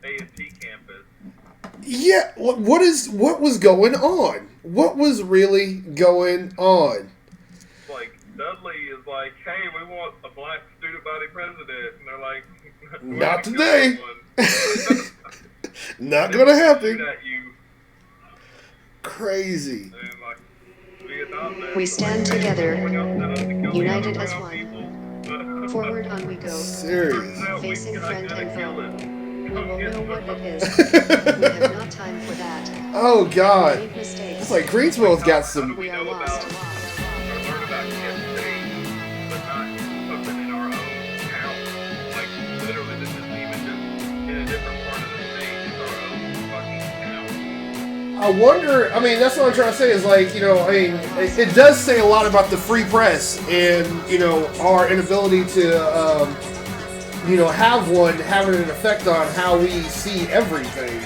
A&T campus. Yeah, what was going on? What was really going on? Like, Dudley is like, hey, we want a black student body president. And they're like, we're Not not going to get today. one. Not They gonna will just shoot happen. at you. Crazy. And, like, Vietnam We vets are like, stand hey, together, when y'all set out to kill the other united as brown one. people, Forward on we go, turns Serious. out we facing friend gotta and kill foe. it. We Come will get know what some. it is. We have not time for that. Oh We God. made mistakes. It's like It's like, Greensboro's got how do some. we We are know lost. about or learn about Kent State, but not something in our own town? Like, literally, this isn't even just in a different part of the state. It's our own fucking town. I wonder. I mean, that's what I'm trying to say. Is like, I mean, it does say a lot about the free press and our inability to have one having an effect on how we see everything.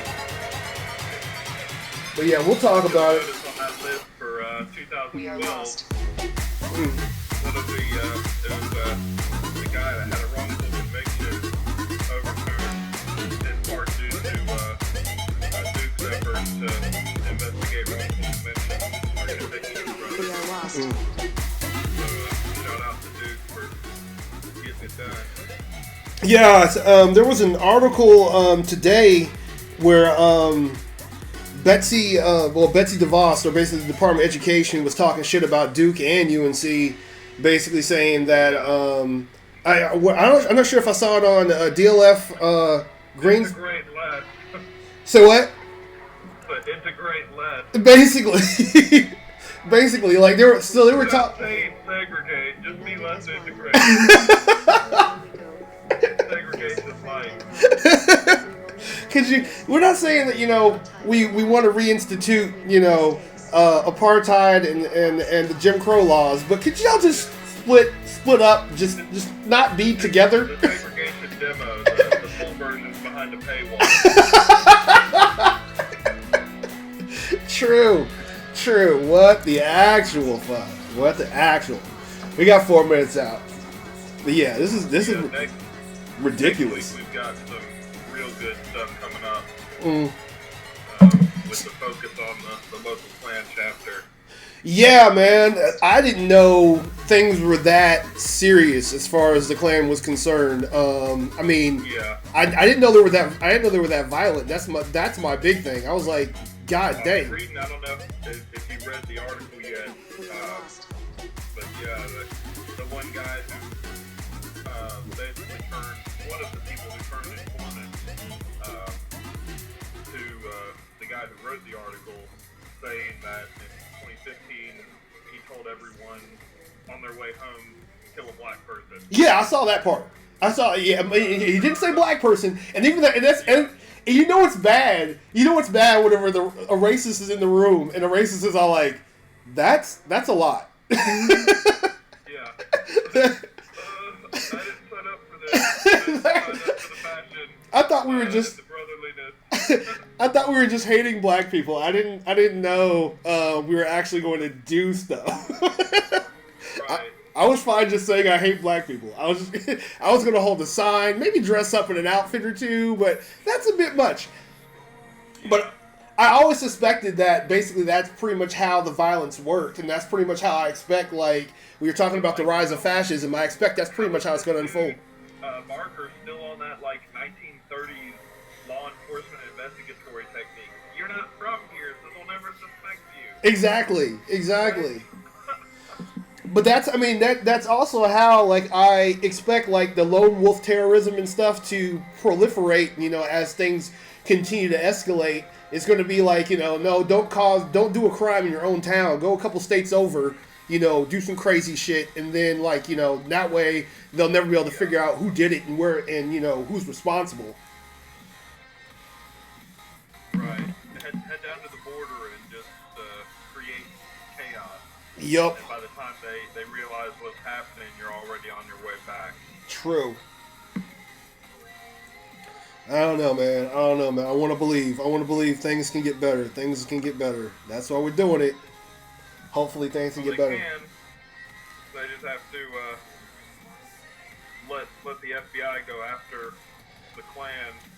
But yeah, we'll talk You'll about it. notice on that list for We are 2012, lost. one of the it was the guy that had a wrongful conviction overturned in part due to Duke's efforts to investigate wrongful conviction or convictions. We are lost. So shout out to Duke for getting it done. Yeah, there was an article today where Betsy DeVos, or basically the Department of Education, was talking shit about Duke and UNC, basically saying that I'm not sure if I saw it on DLF Greens. Integrate less. So what? But integrate less. Basically, basically, like they were Not talking. saying segregate, just be less integrate. Segregation fight. We're not saying that we want to reinstitute apartheid and the Jim Crow laws, but could y'all just split up, just not be together? The segregation demo, the full version's behind the paywall. True. What the actual fuck? What the actual? We got 4 minutes out. But yeah, this is Next ridiculous. week we've got some real good stuff coming up. With the focus on the local Klan chapter. Yeah, man. I didn't know things were that serious as far as the Klan was concerned. I mean, Yeah. I didn't know they were that. I didn't know they were that violent. That's my big thing. I was like, God I dang. was reading, I don't know if you read the article yet, We are lost. but yeah, the one guy who basically turned, one of the people who turned informant to the guy who wrote the article, saying that in 2015 he told everyone on their way home to kill a black person. Yeah, I saw that part. I saw. Yeah, I mean, he didn't say black person, and even that. And you know what's bad? You know what's bad? Whenever a racist is in the room, and the racist is all like, "That's a lot." Yeah. I didn't sign up for this. I didn't sign up for the fashion. I thought we were just. The brotherliness. I thought we were just hating black people. I didn't know we were actually going to do stuff. Right. I was fine just saying I hate black people. I was going to hold a sign, maybe dress up in an outfit or two, but that's a bit much. But I always suspected that basically that's pretty much how the violence worked, and that's pretty much how I expect, like, we were talking about the rise of fascism, I expect that's pretty much how it's going to unfold. Barker's still on that, like, 1930s law enforcement investigatory technique. You're not from here, so they'll never suspect you. Exactly. But that's also how, like, I expect, like, the lone wolf terrorism and stuff to proliferate, as things continue to escalate. It's going to be like, no, don't do a crime in your own town. Go a couple states over, do some crazy shit, and then, like, that way they'll never be able to figure out who did it and where, and, who's responsible. Right. Head down to the border and just create chaos. Yup. And by the time they realize what's happening, you're already on your way back. True. I don't know, man. I want to believe things can get better. That's why we're doing it. Hopefully things can get better. They just have to let the FBI go after the Klan.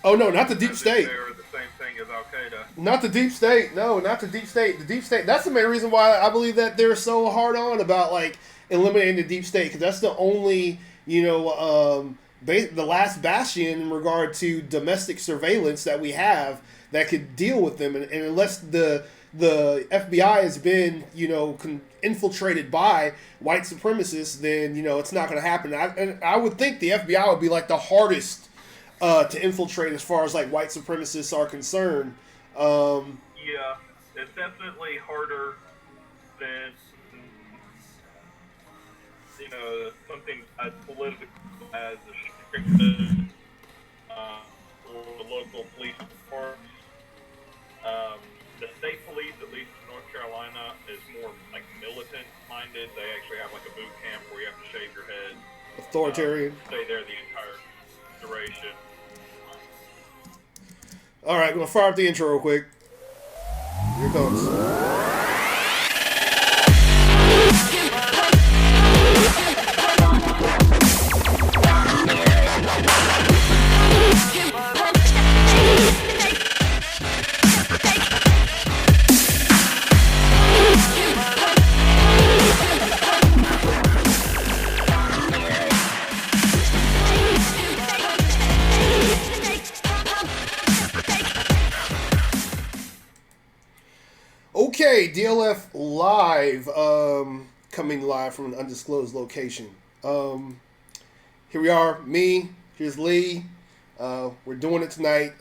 Oh no, not the deep as if state. They're the same thing as Al Qaeda. Not the deep state. No, not the deep state. The deep state. That's the main reason why I believe that they're so hard on about like eliminating the deep state, because that's the only the last bastion in regard to domestic surveillance that we have that could deal with them. And unless the FBI has been infiltrated by white supremacists, then it's not going to happen. And I would think the FBI would be like the hardest to infiltrate as far as like white supremacists are concerned. Yeah, it's definitely harder than something as political as the restricted or the local police departments. The state police, at least in North Carolina, is more like militant minded. They actually have like a boot camp where you have to shave your head. Authoritarian. Stay there the entire duration. All right, I'm gonna fire up the intro real quick. Here it comes. Okay, DLF live, coming live from an undisclosed location. Here we are, me, here's Lee. We're doing it tonight.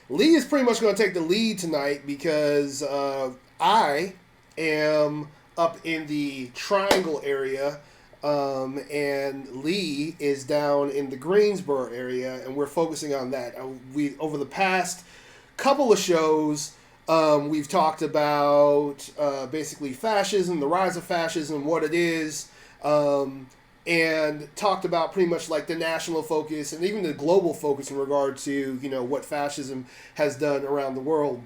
Lee is pretty much going to take the lead tonight because I am up in the Triangle area, and Lee is down in the Greensboro area, and we're focusing on that. We over the past couple of shows, we've talked about basically fascism, the rise of fascism, what it is, and talked about pretty much like the national focus and even the global focus in regard to what fascism has done around the world.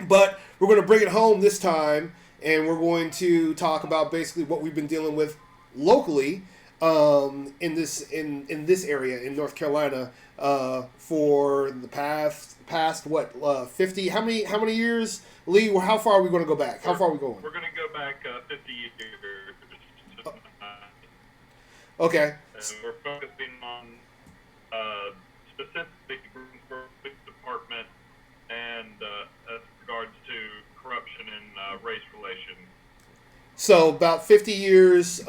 But we're going to bring it home this time, and we're going to talk about basically what we've been dealing with locally in this area in North Carolina for the past what 50 how many years, Lee? How far are we going to go back? How far are we going? We're going to go back 50 years. Okay. And we're focusing on specifically the Greensboro Police Department and as regards to corruption and race relations. So about 50 years,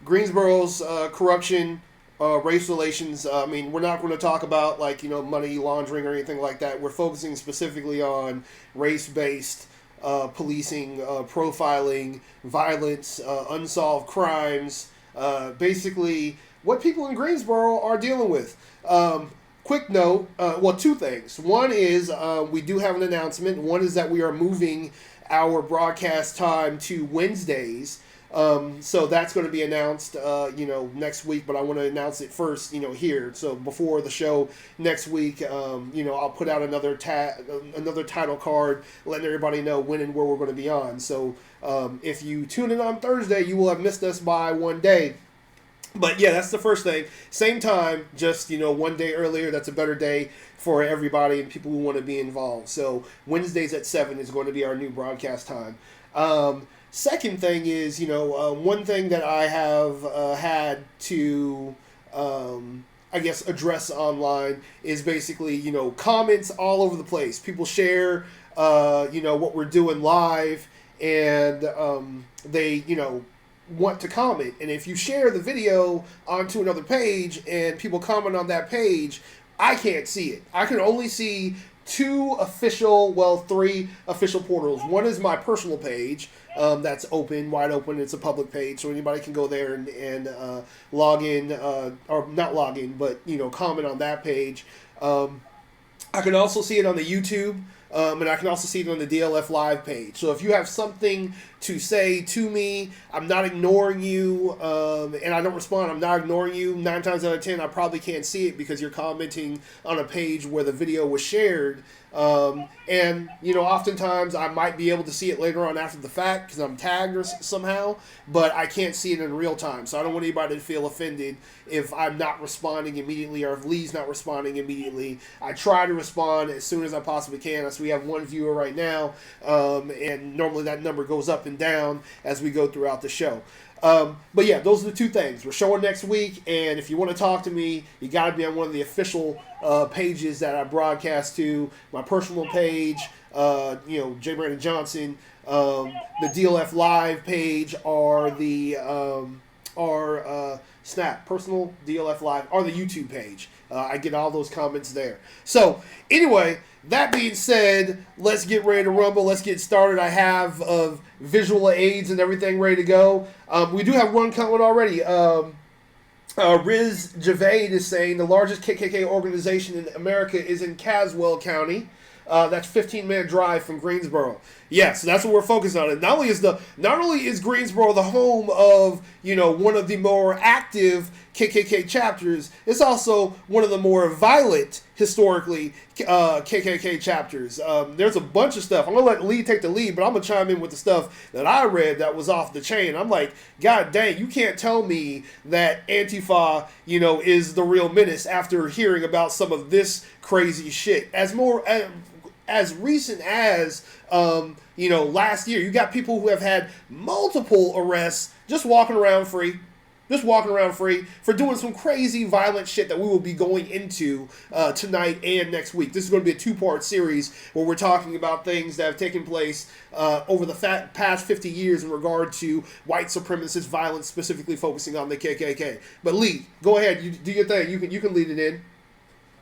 Greensboro's corruption, race relations. I mean, we're not going to talk about like money laundering or anything like that. We're focusing specifically on race-based policing, profiling, violence, unsolved crimes. Basically, what people in Greensboro are dealing with. Quick note, well, two things. One is we do have an announcement. One is that we are moving our broadcast time to Wednesdays. So that's going to be announced, next week, but I want to announce it first, here. So before the show next week, I'll put out another title card, letting everybody know when and where we're going to be on. So if you tune in on Thursday, you will have missed us by one day. But yeah, that's the first thing. Same time, just, one day earlier. That's a better day for everybody and people who want to be involved. So Wednesdays at 7 is going to be our new broadcast time. Second thing is, one thing that I have had to, address online is basically, comments all over the place. People share, what we're doing live, and they, want to comment. And if you share the video onto another page and people comment on that page, I can't see it. I can only see three official portals. One is my personal page, that's wide open. It's a public page, so anybody can go there and log in, or not log in, but comment on that page. I can also see it on the YouTube And I can also see it on the DLF Live page. So if you have something to say to me, I'm not ignoring you, and I don't respond, I'm not ignoring you. 9 times out of 10, I probably can't see it because you're commenting on a page where the video was shared. And, oftentimes I might be able to see it later on after the fact because I'm tagged or somehow, but I can't see it in real time. So I don't want anybody to feel offended if I'm not responding immediately or if Lee's not responding immediately. I try to respond as soon as I possibly can. So we have one viewer right now, and normally that number goes up and down as we go throughout the show. But yeah, those are the two things. We're showing next week, and if you want to talk to me, you got to be on one of the official pages that I broadcast to. My personal page, J. Brandon Johnson, the DLF Live page, or the Snap personal DLF Live, or the YouTube page. I get all those comments there. So anyway, that being said, let's get ready to rumble. Let's get started. I have visual aids and everything ready to go. We do have one comment already. Riz Javade is saying the largest KKK organization in America is in Caswell County. That's 15-minute drive from Greensboro. Yeah, so that's what we're focused on. And not only is Greensboro the home of one of the more active KKK chapters, it's also one of the more violent historically KKK chapters. There's a bunch of stuff. I'm gonna let Lee take the lead, but I'm gonna chime in with the stuff that I read that was off the chain. I'm like, God dang, you can't tell me that Antifa, is the real menace after hearing about some of this crazy shit. As recent as last year, you got people who have had multiple arrests just walking around free for doing some crazy violent shit that we will be going into tonight and next week. This is going to be a 2-part series where we're talking about things that have taken place over the past 50 years in regard to white supremacist violence, specifically focusing on the KKK. But Lee, go ahead, you do your thing. You can lead it in.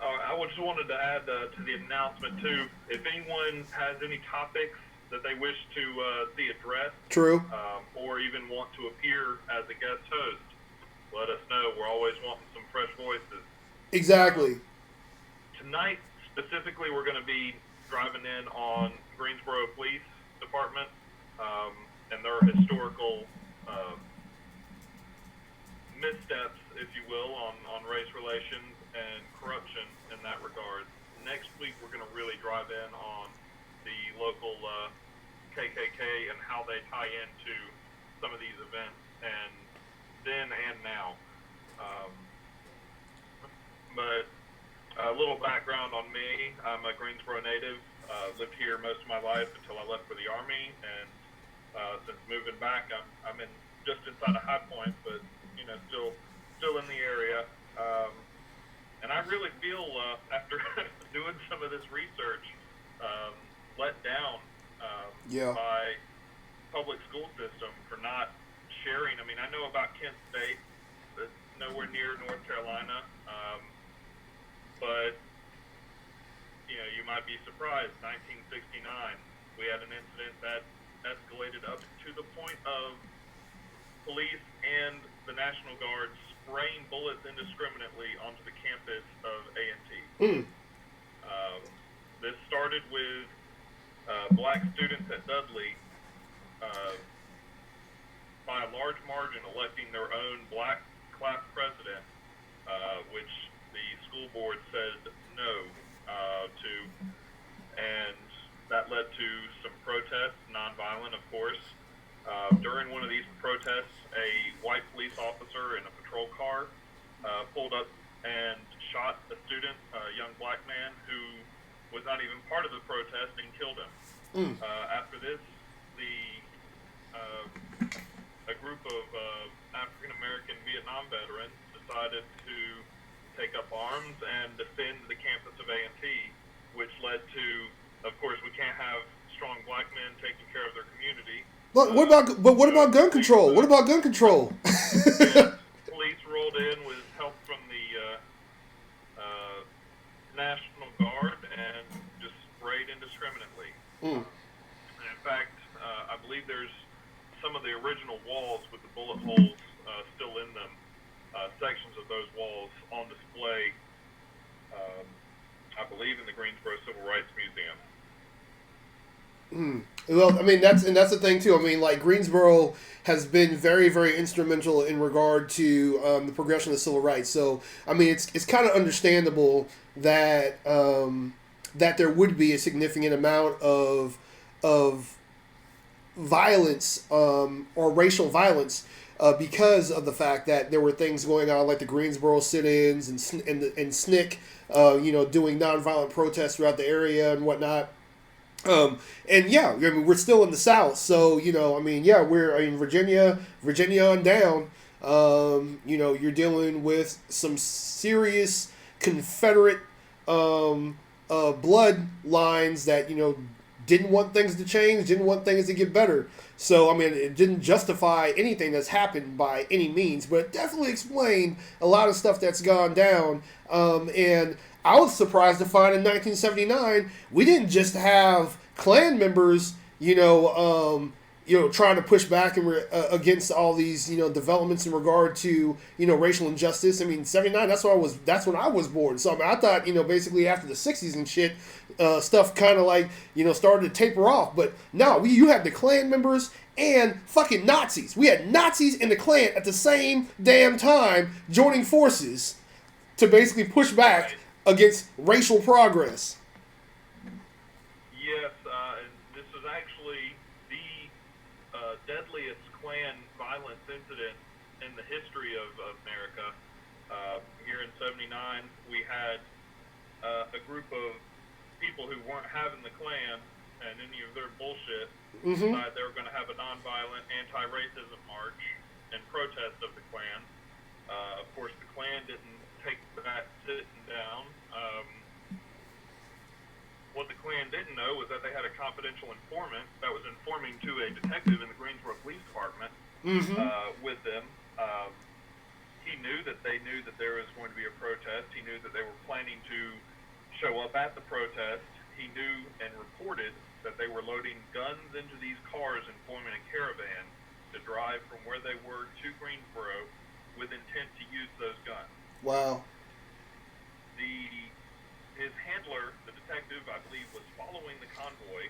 I just wanted to add to the announcement too. If anyone has any topics that they wish to see addressed, true, or even want to appear as a guest host, let us know. We're always wanting some fresh voices. Exactly. Tonight, specifically, we're going to be driving in on Greensboro Police Department and their historical missteps, if you will, on race relations and corruption in that regard. Next week, we're going to really drive in on the local KKK and how they tie into some of these events, and then and now. But a little background on me. I'm a Greensboro native. Lived here most of my life until I left for the Army, and since moving back, I'm in just inside of High Point, but still in the area. And I really feel after doing some of this research, let down by public school system for not sharing. I mean, I know about Kent State, that's nowhere near North Carolina, but you might be surprised. 1969, we had an incident that escalated up to the point of police and the National Guard spraying bullets indiscriminately onto the campus of A&T. This started with black students at Dudley by a large margin electing their own black class president, which the school board said no to, and that led to some protests, nonviolent of course. During one of these protests, a white police officer in a patrol car pulled up and shot a student, a young black man who was not even part of the protest, and killed him. After this, a group of African-American Vietnam veterans decided to take up arms and defend the campus of A&T, which led to, of course, we can't have strong black men taking care of their community. What about gun control? What about gun control? Police rolled in with help from the National Guard and just sprayed indiscriminately. And in fact, I believe there's some of the original walls with the bullet holes still in them, sections of those walls on display, I believe in the Greensboro Civil Rights Museum. Well, I mean that's the thing too. I mean, like Greensboro has been very very instrumental in regard to the progression of civil rights. So I mean, it's kind of understandable that that there would be a significant amount of violence or racial violence because of the fact that there were things going on like the Greensboro sit-ins and SNCC, doing nonviolent protests throughout the area and whatnot. And yeah, I mean, we're still in the South, so I mean, yeah, Virginia on down. You're dealing with some serious Confederate bloodlines that didn't want things to change, didn't want things to get better. So I mean, it didn't justify anything that's happened by any means, but it definitely explained a lot of stuff that's gone down. And I was surprised to find in 1979 we didn't just have Klan members, trying to push back against all these, developments in regard to, racial injustice. I mean, '79. That's when I was born. So I mean, I thought, basically after the '60s and shit, stuff kind of like, started to taper off. But no, you had the Klan members and fucking Nazis. We had Nazis and the Klan at the same damn time joining forces to basically push back against racial progress. Yes, and this was actually the deadliest Klan violence incident in the history of America. Here in '79, we had a group of people who weren't having the Klan and any of their bullshit decide they were going to have a nonviolent anti-racism march in protest of the Klan. Of course, the Klan didn't take that sitting down. What the Klan didn't know was that they had a confidential informant that was informing to a detective in the Greensboro Police Department with them. He knew that they knew that there was going to be a protest. He knew that they were planning to show up at the protest. He knew and reported that they were loading guns into these cars and forming a caravan to drive from where they were to Greensboro with intent to use those guns. Wow. His handler, the detective, I believe, was following the convoy,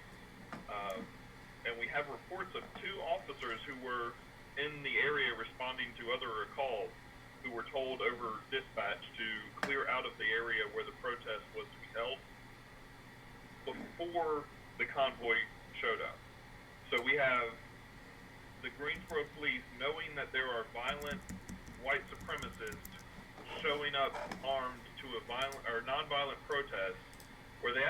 and we have reports of two officers who were in the area responding to other calls, who were told over dispatch to clear out of the area where the protest was to be held before the convoy showed up. So we have the Greensboro police knowing that there are violent white supremacists showing up armed to a violent or nonviolent protest, where the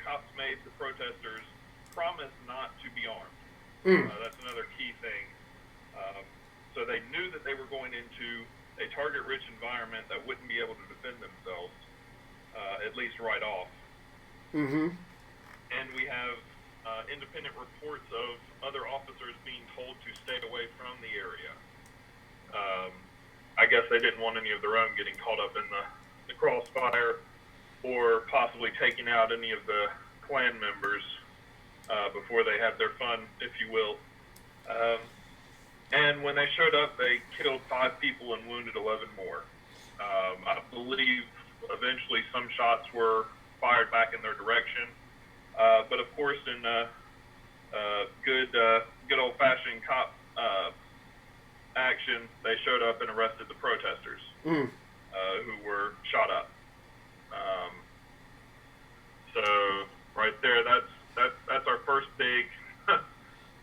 cops made the protesters promise not to be armed. That's another key thing. So they knew that they were going into a target-rich environment that wouldn't be able to defend themselves, at least right off. And we have independent reports of other officers being told to stay away from the area. I guess they didn't want any of their own getting caught up in the crossfire or possibly taking out any of the Klan members before they had their fun, if you will. And when they showed up, they killed 5 people and wounded 11 more. I believe eventually some shots were fired back in their direction. But of course, in good old-fashioned cop action, they showed up and arrested the protesters who were shot up. So right there, that's our first big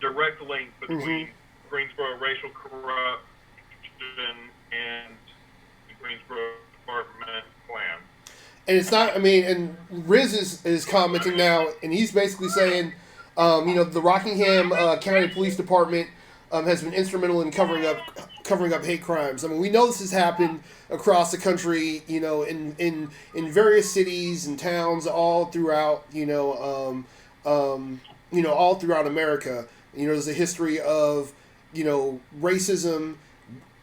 direct link between Greensboro racial corruption and the Greensboro Department Klan. And it's not, I mean, and Riz is commenting now, and he's basically saying, the Rockingham County Police Department has been instrumental in covering up hate crimes. I mean, we know this has happened across the country, in various cities and towns all throughout, all throughout America. There's a history of, racism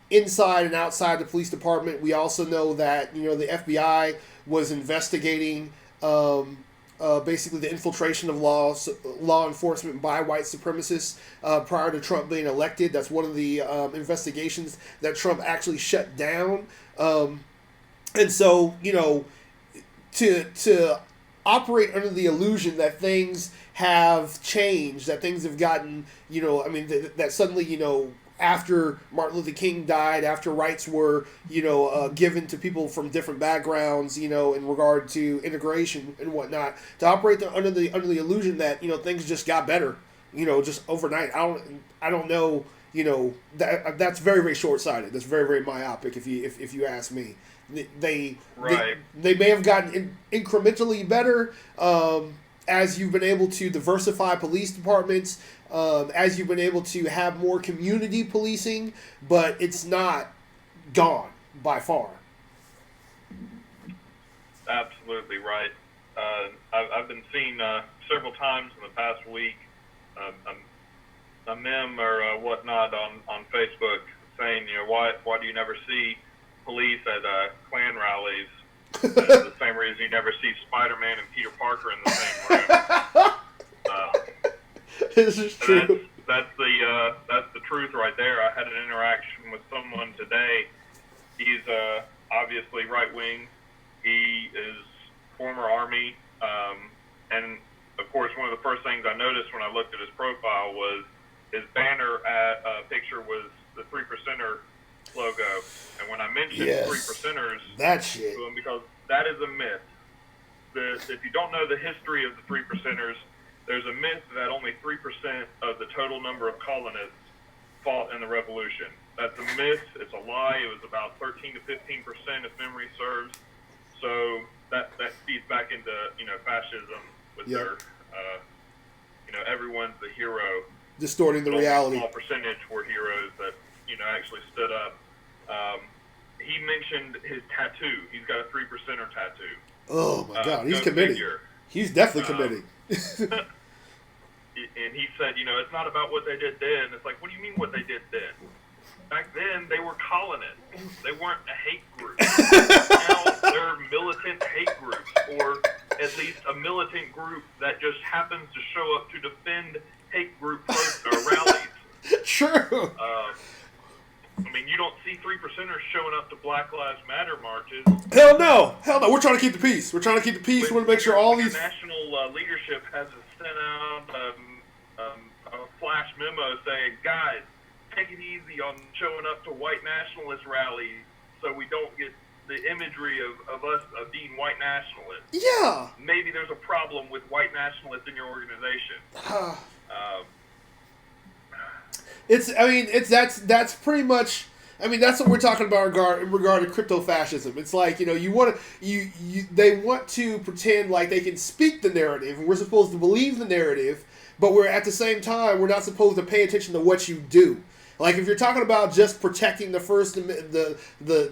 inside and outside the police department. We also know that, the FBI was investigating basically the infiltration of law enforcement by white supremacists prior to Trump being elected. That's one of the investigations that Trump actually shut down. And so, to operate under the illusion that things have changed, that things have gotten, I mean, that suddenly, after Martin Luther King died, after rights were, given to people from different backgrounds, in regard to integration and whatnot, to operate under the illusion that things just got better, just overnight. I don't know, that's very, very short sighted. That's very, very myopic, if you ask me. Right. They may have gotten incrementally better as you've been able to diversify police departments, as you've been able to have more community policing, but it's not gone by far. Absolutely right. I've been seeing several times in the past week a meme or whatnot on Facebook saying, why do you never see police at Klan rallies? The same reason you never see Spider-Man and Peter Parker in the same room. This is true. That's the truth right there. I had an interaction with someone today. He's obviously right wing. He is former Army, and of course, one of the first things I noticed when I looked at his profile was his banner picture was the 3%er logo. And when I mentioned 3%ers, that shit, to him, because that is a myth. If you don't know the history of the 3%ers, there's a myth that only 3% of the total number of colonists fought in the Revolution. That's a myth. It's a lie. It was about 13 to 15%, if memory serves. So that feeds back into fascism with their everyone's the hero, distorting the reality. A small percentage were heroes that actually stood up. He mentioned his tattoo. He's got a 3%er tattoo. Oh my God, he's committed. He's definitely committed. And he said, it's not about what they did then. It's like, what do you mean what they did then? Back then, they were colonists. They weren't a hate group. Now they're militant hate groups, or at least a militant group that just happens to show up to defend hate group rallies. True. I mean, you don't see 3%ers showing up to Black Lives Matter marches. Hell no. We're trying to keep the peace. We want to make sure all these national leadership has sent out a flash memo saying, guys, take it easy on showing up to white nationalist rallies so we don't get the imagery of us being white nationalists. Yeah. Maybe there's a problem with white nationalists in your organization. That's pretty much. I mean, that's what we're talking about in regard to crypto fascism. It's like they want to pretend like they can speak the narrative, and we're supposed to believe the narrative, but we're at the same time we're not supposed to pay attention to what you do. Like if you're talking about just protecting the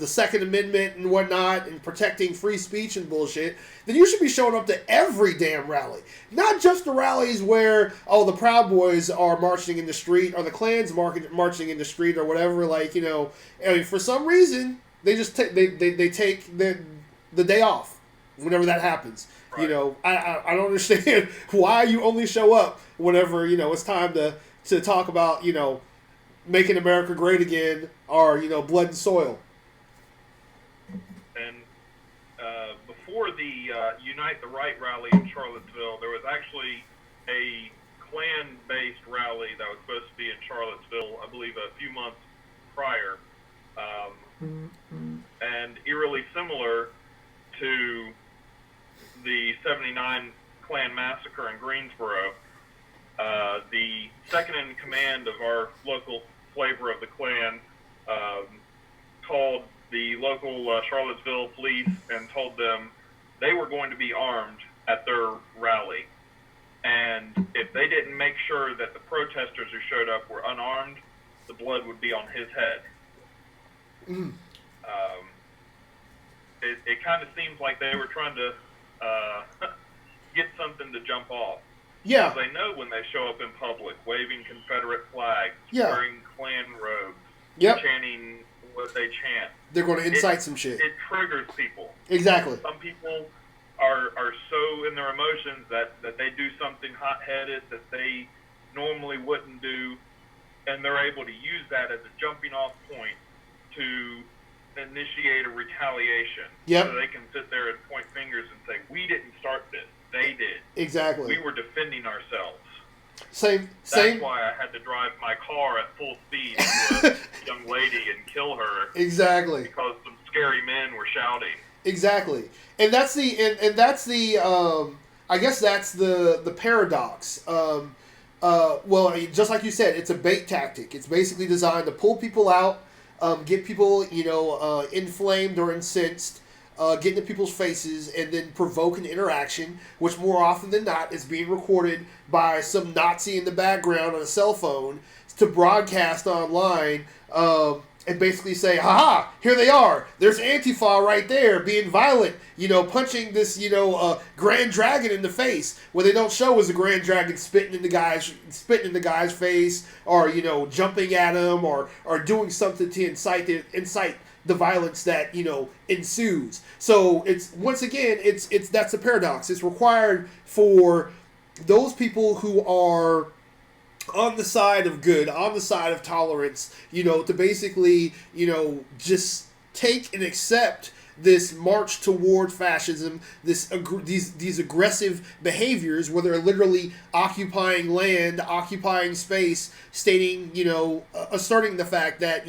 Second Amendment and whatnot, and protecting free speech and bullshit, then you should be showing up to every damn rally, not just the rallies where the Proud Boys are marching in the street or the Klan's marching in the street or whatever. Like I mean, for some reason they just take the day off whenever that happens. Right. I don't understand why you only show up whenever it's time to talk about making America great again, or blood and soil. And before the Unite the Right rally in Charlottesville, there was actually a Klan-based rally that was supposed to be in Charlottesville, I believe, a few months prior, and eerily similar to the '79 Klan massacre in Greensboro. The second in command of our local flavor of the Klan called the local Charlottesville police and told them they were going to be armed at their rally. And if they didn't make sure that the protesters who showed up were unarmed, the blood would be on his head. It kind of seems like they were trying to get something to jump off. Yeah. Because they know when they show up in public, waving Confederate flags, yeah, wearing Klan robes, yep, chanting what they chant. They're going to incite some shit. It triggers people. Exactly. Some people are so in their emotions that they do something hot-headed that they normally wouldn't do, and they're able to use that as a jumping-off point to initiate a retaliation. Yep. So they can sit there and point fingers and say, we didn't start this. Exactly. We were defending ourselves. Same. That's why I had to drive my car at full speed to a young lady and kill her. Exactly. Because some scary men were shouting. Exactly. And that's the and that's the I guess that's the paradox. Well, just like you said, it's a bait tactic. It's basically designed to pull people out, get people, inflamed or incensed, get into people's faces, and then provoke an interaction, which more often than not is being recorded by some Nazi in the background on a cell phone to broadcast online. And basically say, haha, here they are. There's Antifa right there being violent, punching this, Grand Dragon in the face. What they don't show is the Grand Dragon spitting in the guy's face, or, jumping at him, or doing something to incite the violence that, ensues. So it's, once again, that's a paradox. It's required for those people who are on the side of good, on the side of tolerance, to basically, just take and accept this march toward fascism, these aggressive behaviors where they're literally occupying land, occupying space, stating, asserting the fact that,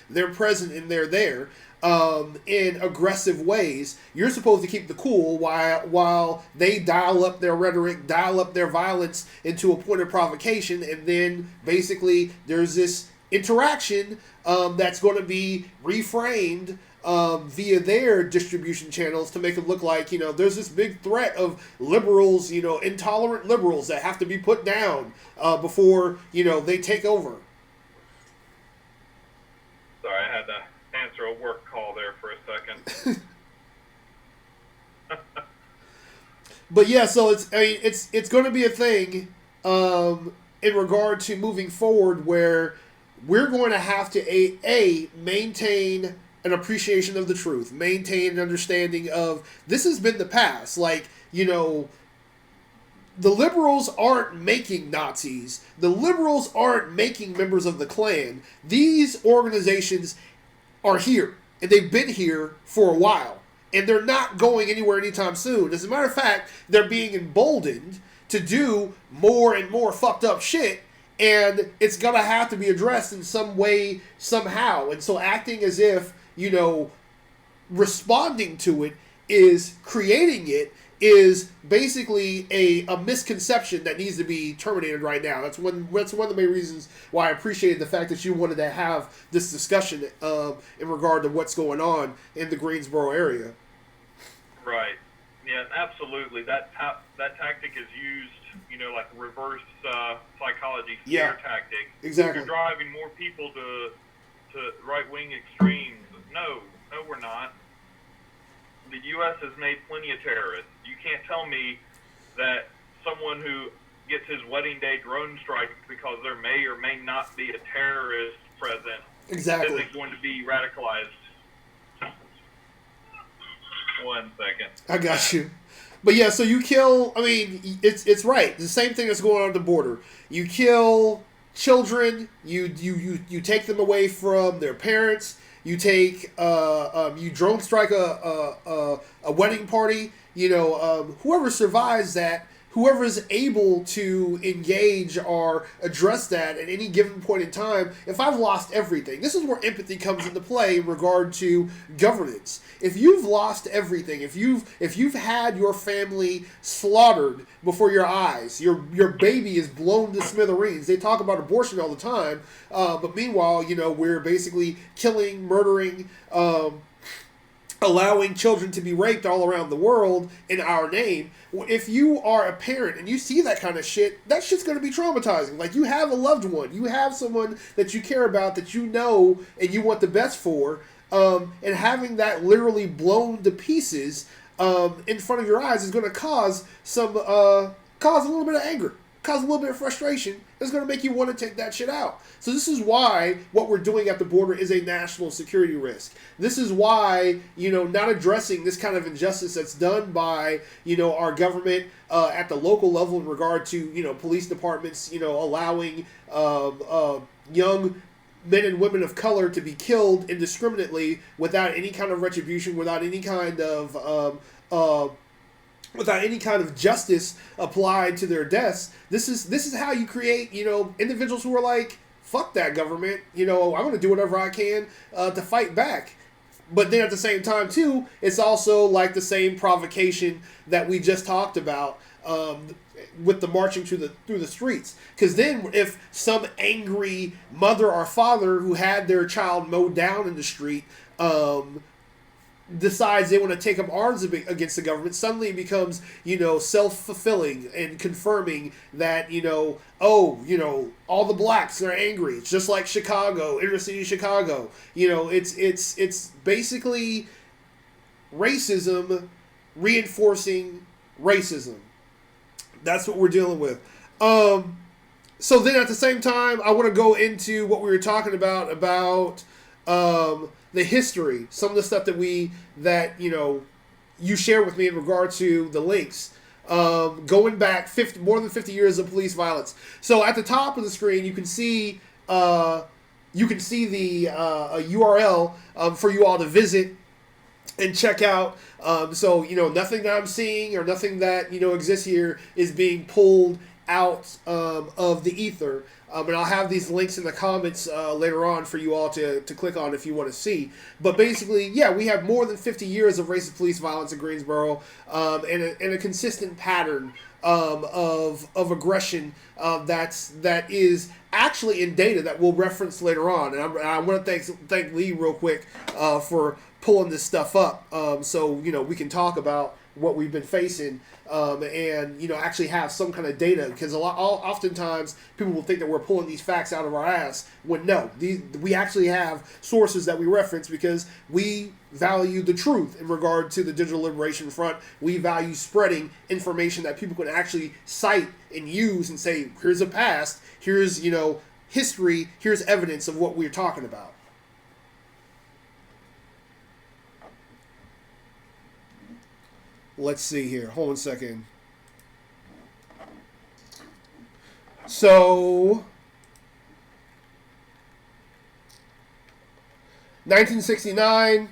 they're present and they're there. In aggressive ways. You're supposed to keep the cool while they dial up their rhetoric, dial up their violence into a point of provocation, and then basically there's this interaction that's going to be reframed via their distribution channels to make it look like, there's this big threat of liberals, intolerant liberals that have to be put down before, they take over. Sorry, I had to answer a work call there for a second. But yeah, so it's going to be a thing in regard to moving forward where we're going to have to maintain an appreciation of the truth, maintain an understanding of this has been the past. Like, the liberals aren't making Nazis. The liberals aren't making members of the Klan. These organizations are here, and they've been here for a while, and they're not going anywhere anytime soon. As a matter of fact, they're being emboldened to do more and more fucked up shit, and it's gonna have to be addressed in some way, somehow. And so acting as if, responding to it is creating it is basically a misconception that needs to be terminated right now. That's one of the main reasons why I appreciated the fact that you wanted to have this discussion in regard to what's going on in the Greensboro area. Right. Yeah, absolutely. That tactic is used, like reverse psychology scare tactic. Exactly. You're driving more people to right-wing extremes. No, we're not. The U.S. has made plenty of terrorists. You can't tell me that someone who gets his wedding day drone strike because there may or may not be a terrorist present isn't going to be radicalized. One second. I got you. But yeah, so you kill, it's right. The same thing that's going on at the border. You kill children, you take them away from their parents. You take, you drone strike a wedding party. Whoever survives that, whoever is able to engage or address that at any given point in time. If I've lost everything, this is where empathy comes into play in regard to governance. If you've lost everything, if you've had your family slaughtered before your eyes, your baby is blown to smithereens. They talk about abortion all the time, but meanwhile, we're basically killing, murdering, allowing children to be raped all around the world in our name. If you are a parent and you see that kind of shit, that shit's going to be traumatizing. Like, you have a loved one, you have someone that you care about, that you know and you want the best for, and having that literally blown to pieces in front of your eyes is going to cause a little bit of anger, cause a little bit of frustration. It's going to make you want to take that shit out. So this is why what we're doing at the border is a national security risk. This is why, not addressing this kind of injustice that's done by, our government at the local level in regard to, police departments, allowing young men and women of color to be killed indiscriminately without any kind of retribution, without any kind of without any kind of justice applied to their deaths. This is how you create, individuals who are like, fuck that government. I'm going to do whatever I can to fight back. But then at the same time, too, it's also like the same provocation that we just talked about with the marching through the streets. Because then if some angry mother or father who had their child mowed down in the street decides they want to take up arms against the government, suddenly it becomes, self-fulfilling and confirming that, all the blacks are angry. It's just like Chicago, inner city Chicago. It's basically racism reinforcing racism. That's what we're dealing with. So then at the same time, I want to go into what we were talking about the history, some of the stuff that you shared with me in regard to the links, going back more than 50 years of police violence. So at the top of the screen, you can see the URL for you all to visit and check out. So nothing that I'm seeing or nothing that exists here is being pulled out of the ether. And I'll have these links in the comments later on for you all to click on if you want to see. But basically, yeah, we have more than 50 years of racist police violence in Greensboro, and a consistent pattern of aggression that is actually in data that we'll reference later on. And I want to thank Lee real quick for pulling this stuff up, so we can talk about what we've been facing, and actually have some kind of data, because oftentimes people will think that we're pulling these facts out of our ass when no, we actually have sources that we reference because we value the truth in regard to the Digital Liberation Front. We value spreading information that people can actually cite and use and say, here's a past, here's history, here's evidence of what we're talking about. Let's see here. Hold on a second. So, 1969.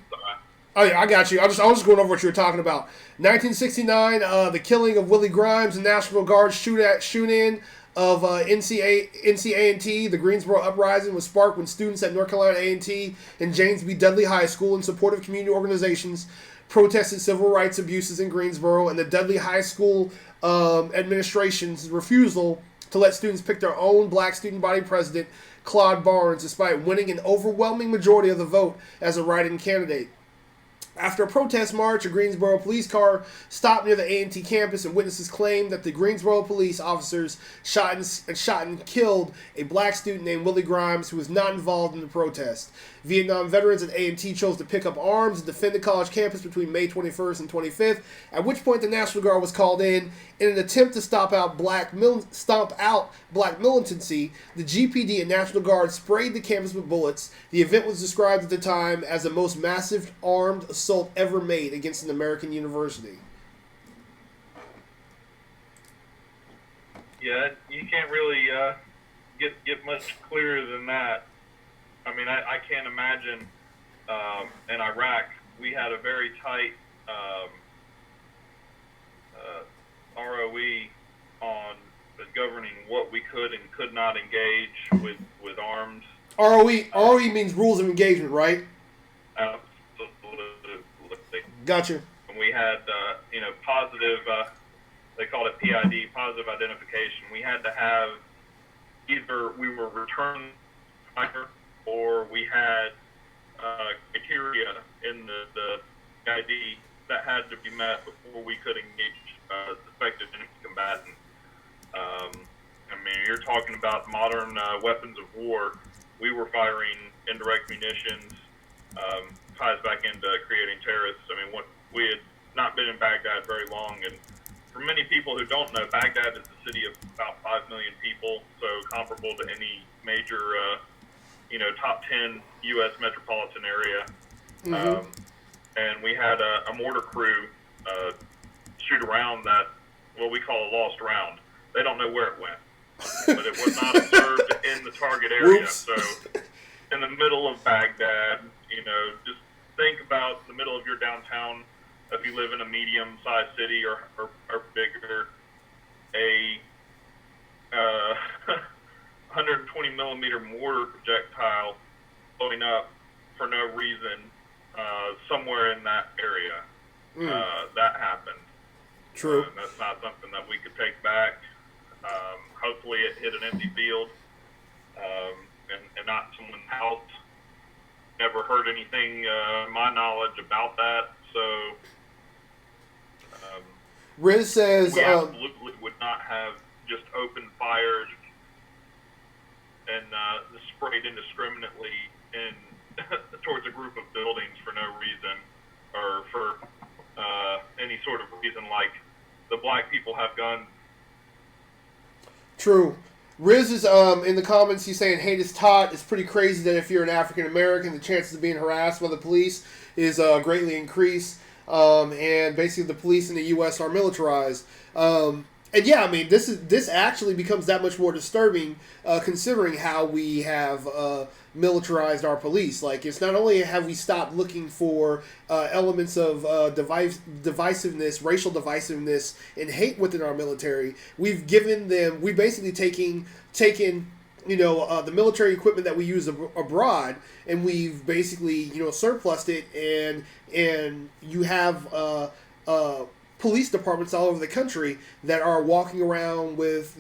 Oh yeah, I got you. I was just going over what you were talking about. 1969, the killing of Willie Grimes, the National Guard shoot-in of NCA&T. The Greensboro uprising was sparked when students at North Carolina A&T and James B. Dudley High School, in support of community organizations, protested civil rights abuses in Greensboro and the Dudley High School administration's refusal to let students pick their own black student body president, Claude Barnes, despite winning an overwhelming majority of the vote as a write-in candidate. After a protest march, a Greensboro police car stopped near the A&T campus, and witnesses claimed that the Greensboro police officers shot and killed a black student named Willie Grimes, who was not involved in the protest. Vietnam veterans at A&T chose to pick up arms and defend the college campus between May 21st and 25th, at which point the National Guard was called in an attempt to stomp out black militancy. The GPD and National Guard sprayed the campus with bullets. The event was described at the time as the most massive armed assault ever made against an American university. Yeah, you can't really get much clearer than that. I mean, I can't imagine in Iraq we had a very tight ROE on governing what we could and could not engage with arms. ROE means rules of engagement, right? Absolutely. Gotcha. And we had positive. They called it PID, positive identification. We had to have either we were returned or we had criteria in the ID that had to be met before we could engage suspected enemy combatant. I mean, you're talking about modern weapons of war. We were firing indirect munitions, ties back into creating terrorists. I mean, we had not been in Baghdad very long, and for many people who don't know, Baghdad is a city of about 5 million people, so comparable to any major top 10 U.S. metropolitan area. Mm-hmm. And we had a mortar crew shoot around that, what we call a lost round. They don't know where it went, but it was not observed in the target area. Oops. So in the middle of Baghdad, just think about the middle of your downtown if you live in a medium-sized city or bigger, a 120 millimeter mortar projectile blowing up for no reason somewhere in that area. That happened. True. That's not something that we could take back. Hopefully it hit an empty field and not someone's house. Never heard anything, my knowledge, about that. So Riz says we absolutely would not have just opened fires and sprayed indiscriminately in towards a group of buildings for no reason, or for any sort of reason like the black people have guns. True. Riz is in the comments. He's saying hate is taught. It's pretty crazy that if you're an African American, the chances of being harassed by the police is greatly increased. And basically, the police in the U.S. are militarized. And yeah, I mean, this actually becomes that much more disturbing, considering how we have militarized our police. Like, it's not only have we stopped looking for elements of divisiveness, racial divisiveness, and hate within our military. We've basically taken the military equipment that we use abroad, and we've basically surplused it, and you have police departments all over the country that are walking around with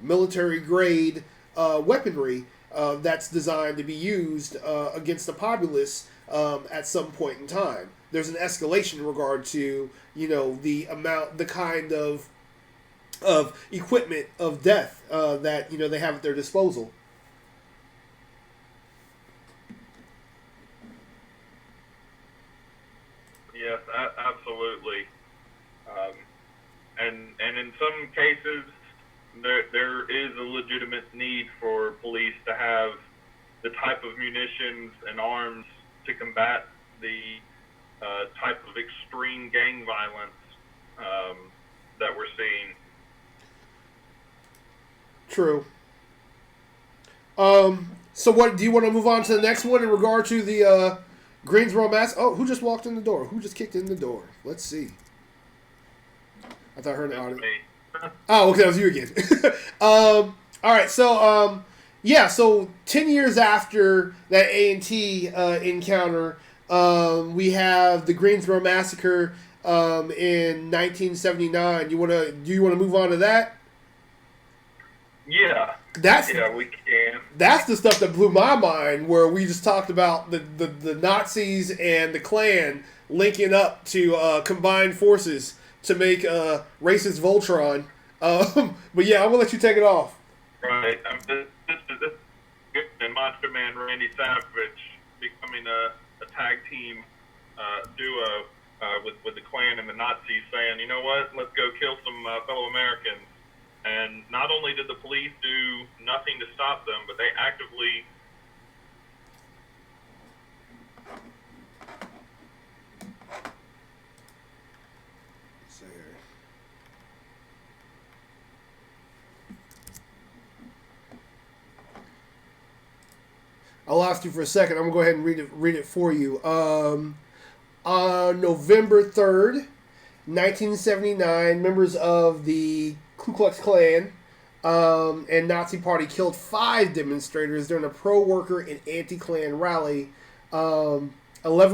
military grade weaponry that's designed to be used against the populace at some point in time. There's an escalation in regard to the kind of equipment of death that they have at their disposal. Yes, absolutely. And in some cases, there is a legitimate need for police to have the type of munitions and arms to combat the type of extreme gang violence that we're seeing. True. So what do you want to move on to the next one in regard to the Greensboro mass? Oh, who just walked in the door? Who just kicked in the door? Let's see. I thought I heard an audio. Oh, okay, that was you again. All right, so so 10 years after that A&T encounter, we have the Greensboro massacre in 1979. Do you want to move on to that? Yeah. We can. That's the stuff that blew my mind, where we just talked about the Nazis and the Klan linking up to combine forces to make racist Voltron. But yeah, I'm going to let you take it off. Right. This and Macho Man Randy Savage becoming a tag team duo with the Klan and the Nazis, saying, you know what, let's go kill some fellow Americans. And not only did the police do nothing to stop them, but they actively I lost you for a second. I'm going to go ahead and read it for you. On November 3rd, 1979, members of the Ku Klux Klan and Nazi Party killed 5 demonstrators during a pro-worker and anti-Klan rally. 11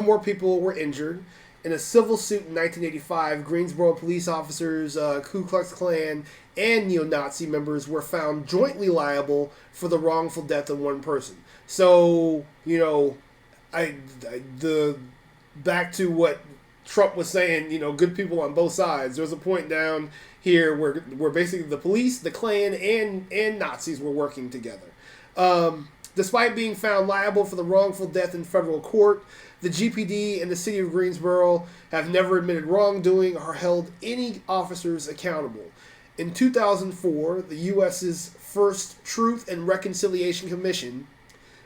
more people were injured. In a civil suit in 1985, Greensboro police officers, Ku Klux Klan, and neo-Nazi members were found jointly liable for the wrongful death of one person. So, back to what Trump was saying, good people on both sides. There was a point down here where basically the police, the Klan, and Nazis were working together. Despite being found liable for the wrongful death in federal court, the GPD and the city of Greensboro have never admitted wrongdoing or held any officers accountable. In 2004, the U.S.'s first Truth and Reconciliation Commission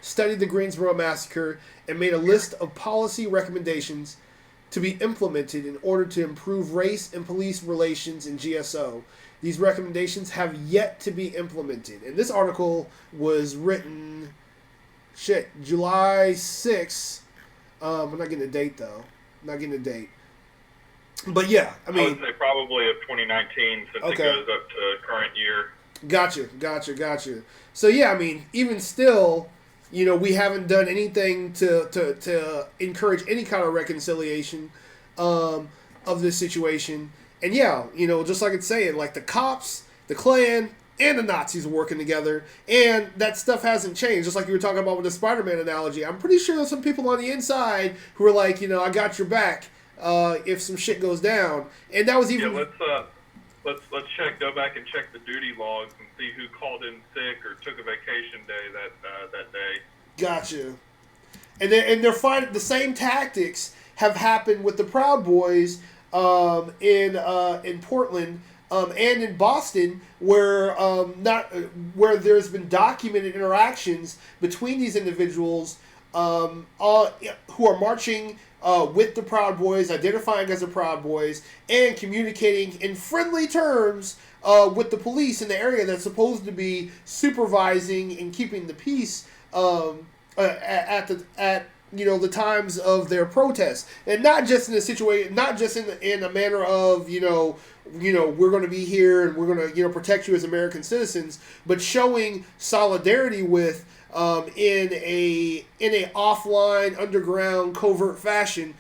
studied the Greensboro massacre and made a list of policy recommendations to be implemented in order to improve race and police relations in GSO. These recommendations have yet to be implemented. And this article was written, July 6th. I'm not getting a date, though. Not getting a date. But yeah, I I mean, would say probably of 2019 since Okay. it goes up to current year. gotcha. So yeah, I mean, even still, we haven't done anything to encourage any kind of reconciliation of this situation. And yeah, just like it's saying, like the cops, the Klan, and the Nazis are working together, and that stuff hasn't changed. Just like you were talking about with the Spider-Man analogy, I'm pretty sure there's some people on the inside who are like, I got your back if some shit goes down. And that was even Let's go back and check the duty logs and see who called in sick or took a vacation day that day. Gotcha. And they're fighting the same tactics have happened with the Proud Boys in Portland and in Boston, where where there's been documented interactions between these individuals who are marching with the Proud Boys, identifying as the Proud Boys, and communicating in friendly terms with the police in the area that's supposed to be supervising and keeping the peace at the times of their protests, and not just in a situation, not just in a manner of we're going to be here and we're going to protect you as American citizens, but showing solidarity with in a offline, underground, covert fashion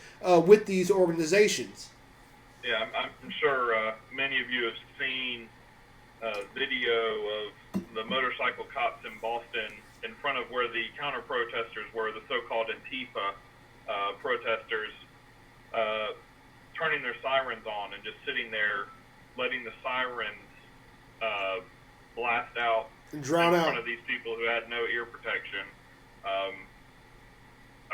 with these organizations. Yeah, I'm sure many of you have seen video of the motorcycle cops in Boston in front of where the counter protesters were, the so-called Antifa protesters, turning their sirens on and just sitting there, letting the sirens blast out And drown in out. front of these people who had no ear protection. I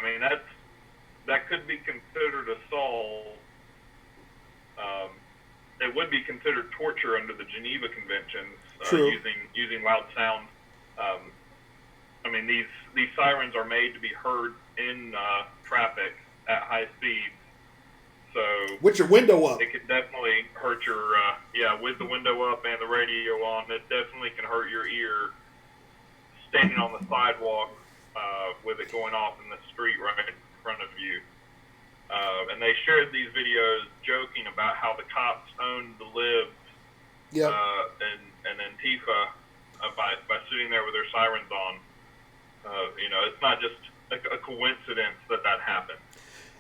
mean, that could be considered assault. It would be considered torture under the Geneva Conventions, True. using loud sound. I mean, these sirens are made to be heard in traffic at high speeds, so With your window up. it could definitely hurt your with the window up and the radio on. It definitely can hurt your ear standing on the sidewalk with it going off in the street right in front of you. And they shared these videos joking about how the cops owned the libs Yep. and Antifa by sitting there with their sirens on. It's not just a coincidence that happened.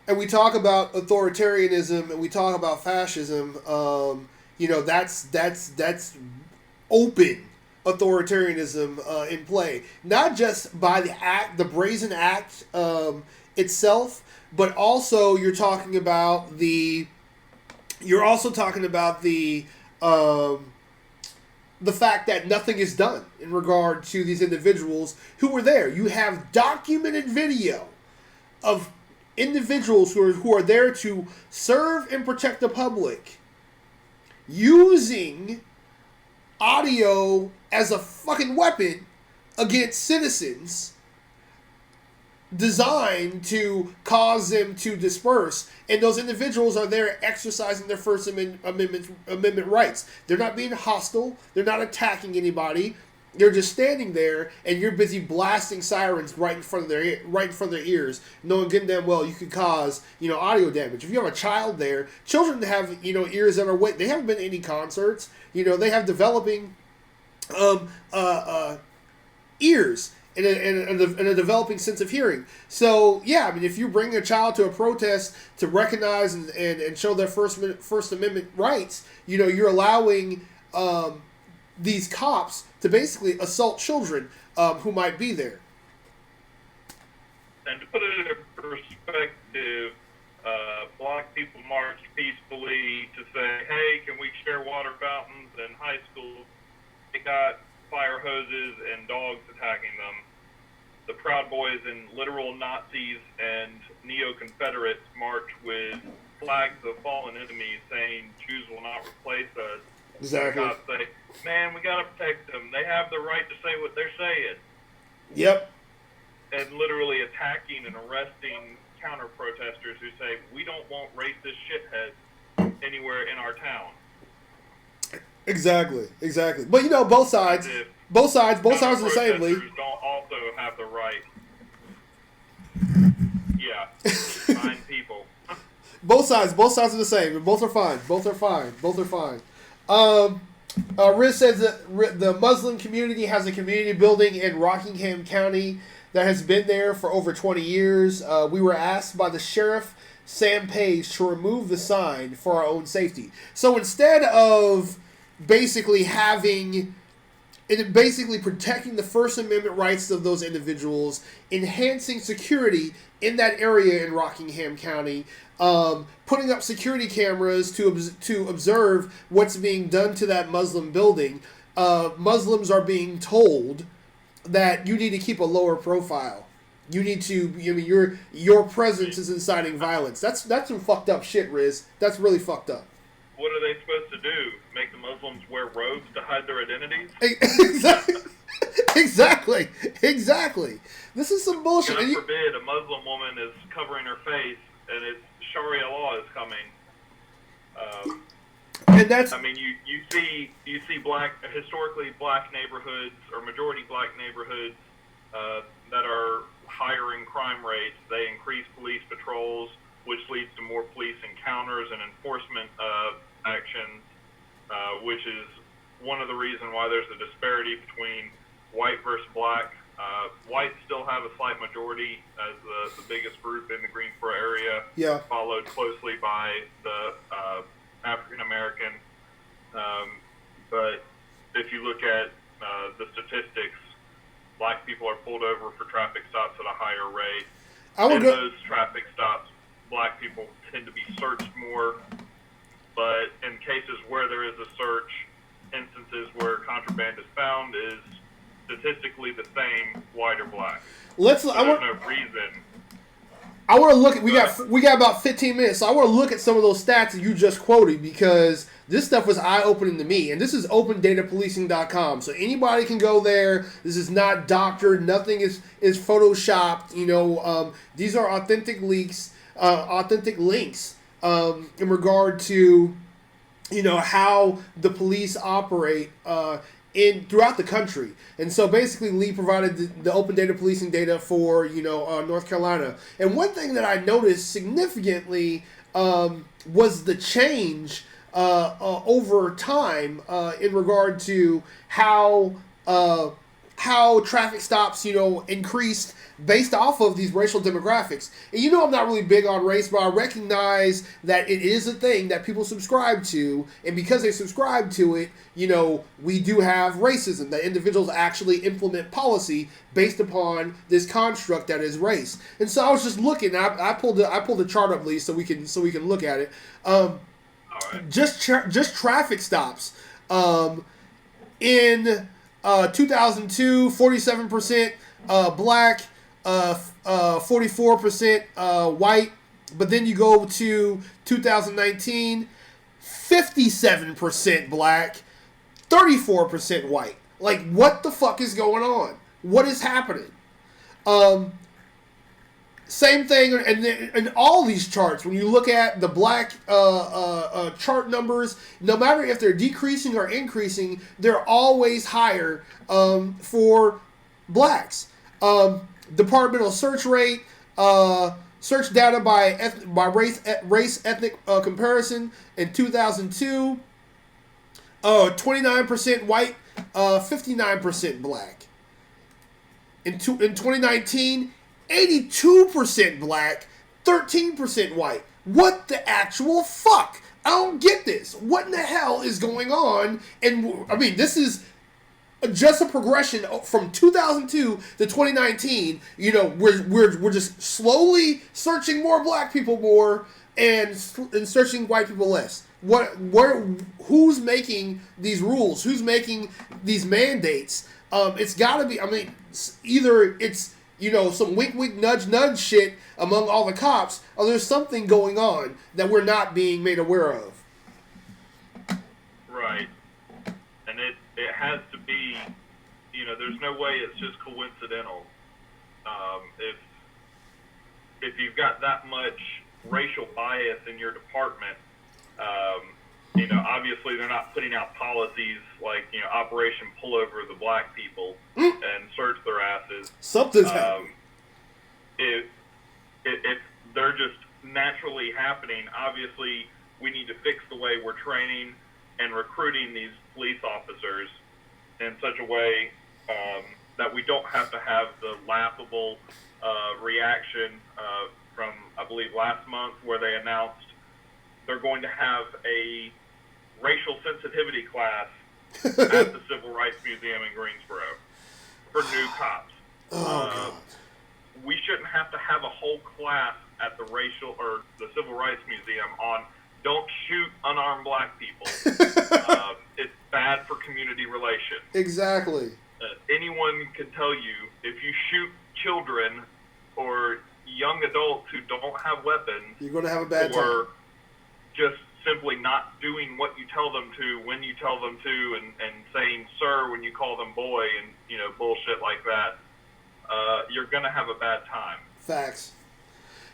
And we talk about authoritarianism and we talk about fascism. That's open authoritarianism in play, not just by the brazen act itself, but also you're also talking about the fact that nothing is done in regard to these individuals who were there. You have documented video of individuals who are there to serve and protect the public using audio as a fucking weapon against citizens, designed to cause them to disperse, and those individuals are there exercising their First Amendment rights. They're not being hostile. They're not attacking anybody. They're just standing there, and you're busy blasting sirens right in front of their ears, knowing good and damn well you could cause audio damage. If you have a child there, children have ears that are wet. They haven't been to any concerts. They have developing ears. And a developing sense of hearing. So, yeah, I mean, if you bring a child to a protest to recognize and show their First Amendment rights, you're allowing these cops to basically assault children who might be there. And to put it in perspective, black people marched peacefully to say, hey, can we share water fountains in high school? They got fire hoses and dogs attacking them. The Proud Boys and literal Nazis and neo-Confederates march with flags of fallen enemies saying Jews will not replace us. Exactly. The cops say, man, we got to protect them. They have the right to say what they're saying. Yep. And literally attacking and arresting counter-protesters who say, we don't want racist shitheads anywhere in our town. Exactly. But both sides of the same league. Protesters don't also have the right. Yeah, fine people. Both sides are the same. Both are fine. Both are fine. Riz says that the Muslim community has a community building in Rockingham County that has been there for over 20 years. We were asked by the sheriff, Sam Page, to remove the sign for our own safety. So instead of basically protecting the First Amendment rights of those individuals, enhancing security in that area in Rockingham County, putting up security cameras to observe what's being done to that Muslim building, Muslims are being told that you need to keep a lower profile. You need to. I mean, your presence is inciting violence. That's some fucked up shit, Riz. That's really fucked up. What are they supposed to do? Make the Muslims wear robes to hide their identities? Exactly. This is some bullshit. God forbid a Muslim woman is covering her face and it's Sharia law is coming. And that's. I mean, you see historically black neighborhoods or majority black neighborhoods that are higher in crime rates. They increase police patrols, which leads to more police encounters and enforcement actions, which is one of the reasons why there's a disparity between white versus black. Whites still have a slight majority as the biggest group in the Greensboro area, followed closely by the African American. But if you look at the statistics, black people are pulled over for traffic stops at a higher rate. In those traffic stops, black people tend to be searched more. But in cases where there is a search, instances where contraband is found is statistically the same, white or black. There's no reason. I want to look at. We got about 15 minutes, so I want to look at some of those stats that you just quoted because this stuff was eye opening to me. And this is OpenDataPolicing.com, so anybody can go there. This is not doctored. Nothing is photoshopped. You know, these are authentic links in regard to, you know, how the police operate throughout the country. And so basically Lee provided the open data policing data for, you know, North Carolina. And one thing that I noticed significantly was the change over time in regard to how traffic stops, you know, increased based off of these racial demographics. And you know I'm not really big on race, but I recognize that it is a thing that people subscribe to, and because they subscribe to it, you know, we do have racism, that individuals actually implement policy based upon this construct that is race. And so I was just looking, I pulled the chart up, Lee, so we can look at it. Just traffic stops. In 2002, 47% black, 44% white, but then you go to 2019, 57% black, 34% white. Like, what the fuck is going on? What is happening? Same thing, and all these charts, when you look at the black chart numbers, no matter if they're decreasing or increasing, they're always higher for blacks. Departmental search rate, search data by race ethnic comparison in 2002, 29% white, 59% black. In 2019, 82% black, 13% white. What the actual fuck? I don't get this. What in the hell is going on? And I mean, this is just a progression from 2002 to 2019. You know, we're just slowly searching more black people more and searching white people less. Who's making these rules? Who's making these mandates? It's got to be. I mean, either it's, you know, some wink, wink, nudge, nudge shit among all the cops, or there's something going on that we're not being made aware of. Right. And it has to be, you know, there's no way it's just coincidental. If you've got that much racial bias in your department, you know, obviously they're not putting out policies like, you know, Operation Pull Over the Black People and search their asses. Something's happening. If they're just naturally happening. Obviously, we need to fix the way we're training and recruiting these police officers in such a way that we don't have to have the laughable reaction from, I believe, last month, where they announced they're going to have a racial sensitivity class at the Civil Rights Museum in Greensboro for new cops. God. We shouldn't have to have a whole class at the the Civil Rights Museum on don't shoot unarmed black people. It's bad for community relations. Exactly. Anyone can tell you, if you shoot children or young adults who don't have weapons, you're going to have a bad time. Or just simply not doing what you tell them to when you tell them to, and saying sir when you call them boy, and bullshit like that, you're going to have a bad time. Facts.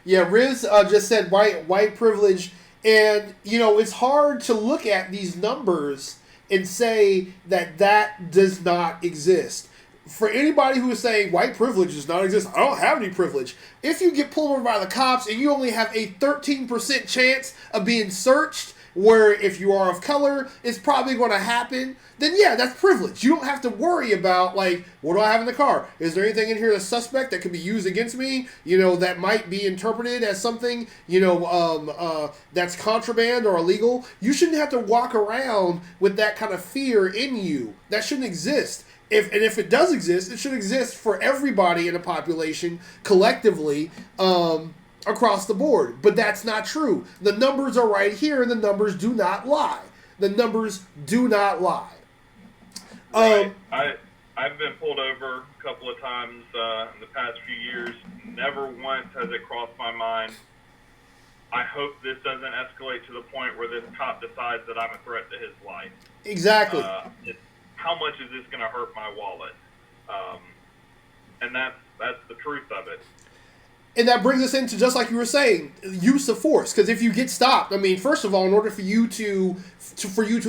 Yeah, Riz just said white privilege, and it's hard to look at these numbers and say that does not exist. For anybody who is saying white privilege does not exist, I don't have any privilege. If you get pulled over by the cops and you only have a 13% chance of being searched, where if you are of color, it's probably going to happen, then yeah, that's privilege. You don't have to worry about, like, what do I have in the car? Is there anything in here that's suspect that could be used against me, that might be interpreted as something, that's contraband or illegal? You shouldn't have to walk around with that kind of fear in you. That shouldn't exist. If it does exist, it should exist for everybody in the population collectively, across the board. But that's not true. The numbers are right here, and the numbers do not lie. The numbers do not lie. Right. I've been pulled over a couple of times in the past few years. Never once has it crossed my mind, I hope this doesn't escalate to the point where this cop decides that I'm a threat to his life. Exactly. How much is this going to hurt my wallet? And that's the truth of it. And that brings us into, just like you were saying, use of force. Because if you get stopped, first of all, in order for you to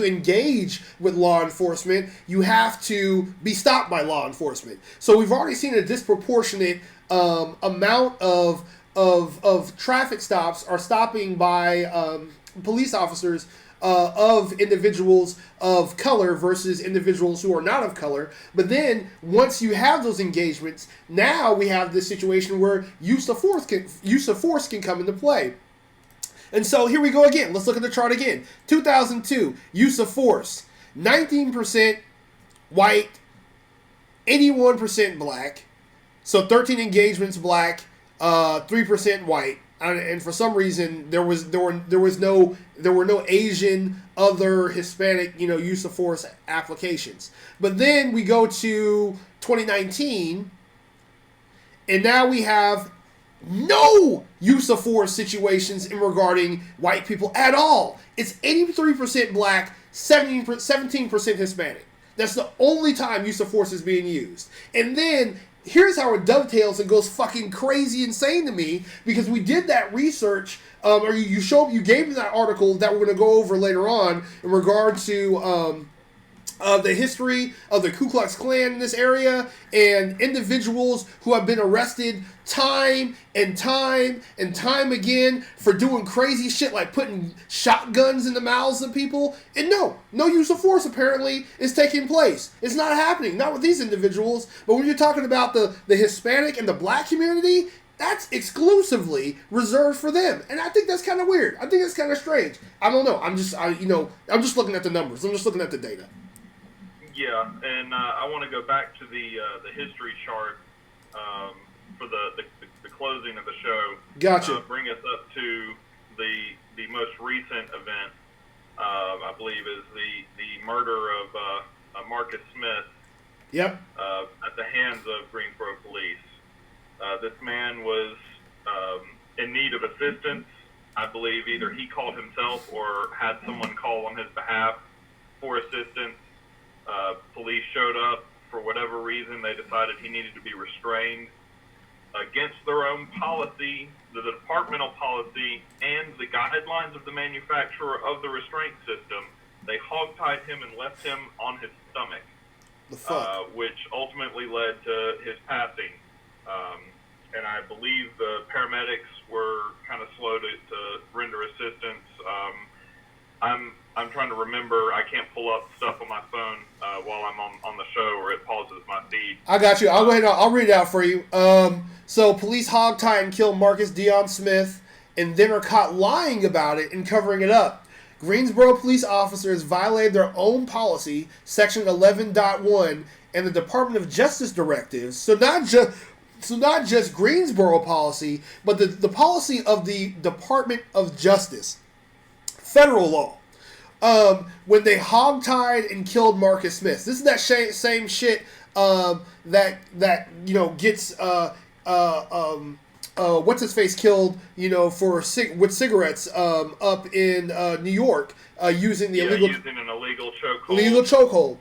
engage with law enforcement, you have to be stopped by law enforcement. So we've already seen a disproportionate amount of traffic stops are stopping by police officers of individuals of color versus individuals who are not of color. But then once you have those engagements, now we have this situation where use of force can come into play. And so here we go again. Let's look at the chart again. 2002, use of force, 19% white, 81% black. So 13 engagements black, 3% white. And for some reason, there were no Asian, other Hispanic, use of force applications. But then we go to 2019, and now we have no use of force situations in regarding white people at all. It's 83% black, 17% Hispanic. That's the only time use of force is being used. And then here's how it dovetails and goes fucking crazy insane to me, because we did that research, or you gave me that article that we're going to go over later on in regard to the history of the Ku Klux Klan in this area, and individuals who have been arrested time and time and time again for doing crazy shit like putting shotguns in the mouths of people. And no use of force apparently is taking place. It's not happening, not with these individuals. But when you're talking about the Hispanic and the black community, that's exclusively reserved for them. And I think that's kind of weird. I think it's kind of strange. I don't know. I'm just looking at the numbers. I'm just looking at the data. Yeah, and I want to go back to the history chart for the closing of the show. Gotcha. Bring us up to the most recent event. I believe is the murder of Marcus Smith. Yep. At the hands of Greensboro police. This man was in need of assistance. I believe either he called himself or had someone call on his behalf for assistance. Police showed up. For whatever reason, they decided he needed to be restrained. Against their own policy, the departmental policy, and the guidelines of the manufacturer of the restraint system, they hogtied him and left him on his stomach, The fuck? which ultimately led to his passing. and I believe the paramedics were kind of slow to render assistance. I'm trying to remember. I can't pull up stuff on my phone while I'm on the show, or it pauses my feed. I got you. I'll go ahead and I'll read it out for you. So police hogtie and kill Marcus Dion Smith and then are caught lying about it and covering it up. Greensboro police officers violated their own policy, Section 11.1, and the Department of Justice directives. So not just Greensboro policy, but the policy of the Department of Justice, federal law. When they hogtied and killed Marcus Smith. This is that same shit that gets what's his face killed with cigarettes up in New York using using an illegal chokehold.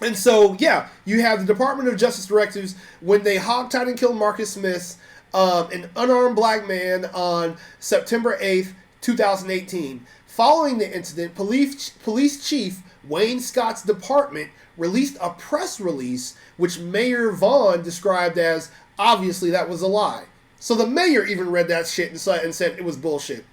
And so you have the Department of Justice directives when they hogtied and killed Marcus Smith, an unarmed black man, on September 8th, 2018. Following the incident, police chief Wayne Scott's department released a press release which Mayor Vaughn described as, obviously that was a lie. So the mayor even read that shit and said it was bullshit.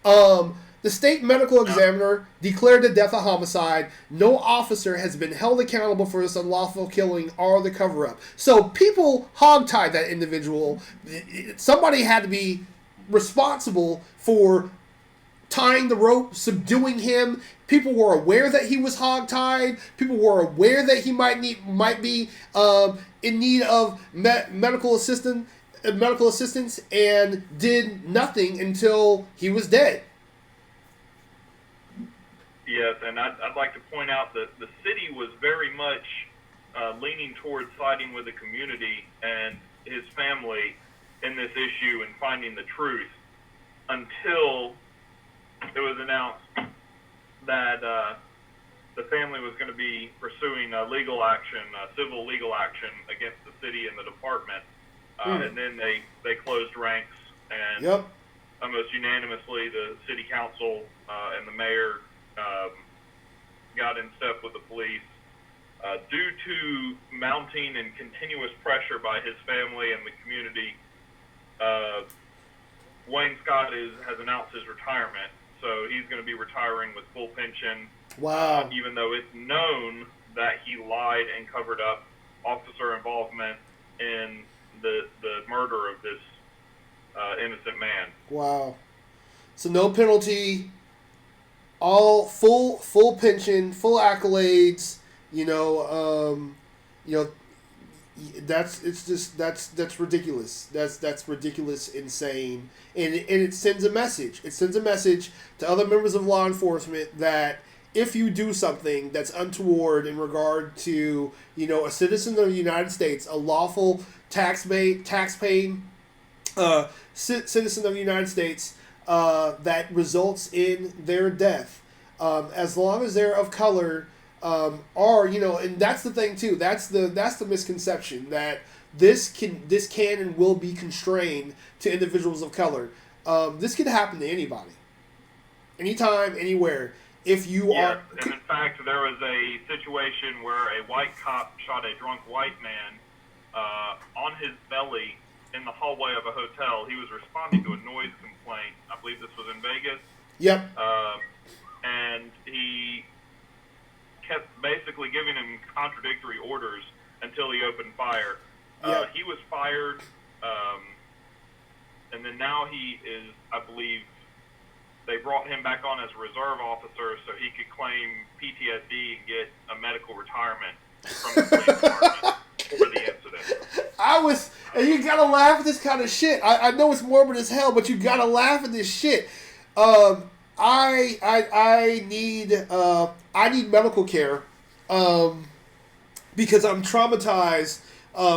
The state medical examiner declared the death a homicide. No officer has been held accountable for this unlawful killing or the cover-up. So people hogtied that individual. Somebody had to be responsible for tying the rope, subduing him. People were aware that he was hogtied. People were aware that he might be in need of medical assistance, and did nothing until he was dead. Yes, and I'd like to point out that the city was very much leaning towards siding with the community and his family in this issue and finding the truth until it was announced that the family was going to be pursuing legal action, civil legal action against the city and the department. And then they closed ranks, and almost unanimously the city council and the mayor got in step with the police. Due to mounting and continuous pressure by his family and the community, Wayne Scott has announced his retirement. So he's going to be retiring with full pension. Wow. Even though it's known that he lied and covered up officer involvement in the murder of this innocent man. Wow. So no penalty, all full pension, full accolades. That's ridiculous. That's ridiculous, insane, and it sends a message. It sends a message to other members of law enforcement that if you do something that's untoward in regard to a citizen of the United States, a lawful tax-paying citizen of the United States, that results in their death, as long as they're of color. And that's the thing too. That's the misconception that this can and will be constrained to individuals of color. This could happen to anybody, anytime, anywhere. If you are, and in fact, there was a situation where a white cop shot a drunk white man on his belly in the hallway of a hotel. He was responding to a noise complaint. I believe this was in Vegas. Yep. And he kept basically giving him contradictory orders until he opened fire. He was fired, and then now he is, I believe, they brought him back on as a reserve officer so he could claim PTSD and get a medical retirement from the police department for the incident. And you gotta laugh at this kind of shit. I know it's morbid as hell, but you gotta laugh at this shit. I need medical care because I'm traumatized